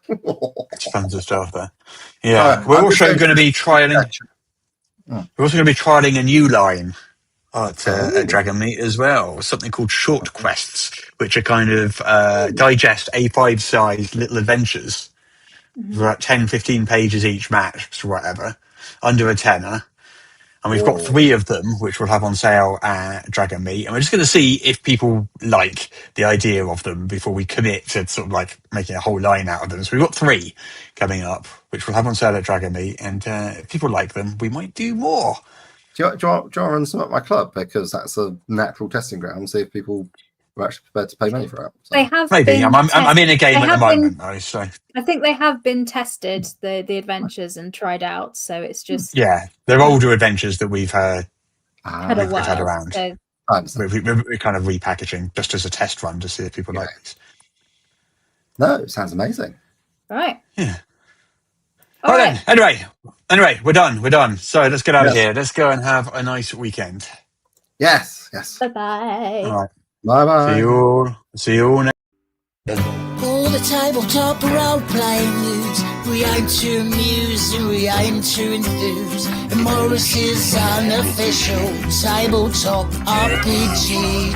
it's tons of stuff there. Yeah, we're also going to be trialing. We're also going to be trialing a new line at Dragon Meet as well, something called Short Quests, which are kind of digest A5 size little adventures, about 10, 15 pages each max or whatever, under a tenner. And we've got 3 of them, which we'll have on sale at Dragon Meet. And we're just going to see if people like the idea of them before we commit to sort of like making a whole line out of them. So we've got 3 coming up, which we'll have on sale at Dragon Meet. And if people like them, we might do more. Do you want to run some at my club? Because that's a natural testing ground. See if people are actually prepared to pay money for it. So. They have maybe. I'm in a game at the moment, though. So I think they have been tested, the adventures, and tried out. So it's just they're older adventures that we've had around. So. We're kind of repackaging just as a test run to see if people like these. No, it sounds amazing. Right. Yeah. All right. Then. Anyway, we're done. So let's get out of here. Let's go and have a nice weekend. Yes. Bye-bye. All right. Bye-bye. See you all next. All the tabletop role-playing news. We aim to amuse and we aim to enthuse. And Morrus is Unofficial Tabletop RPG.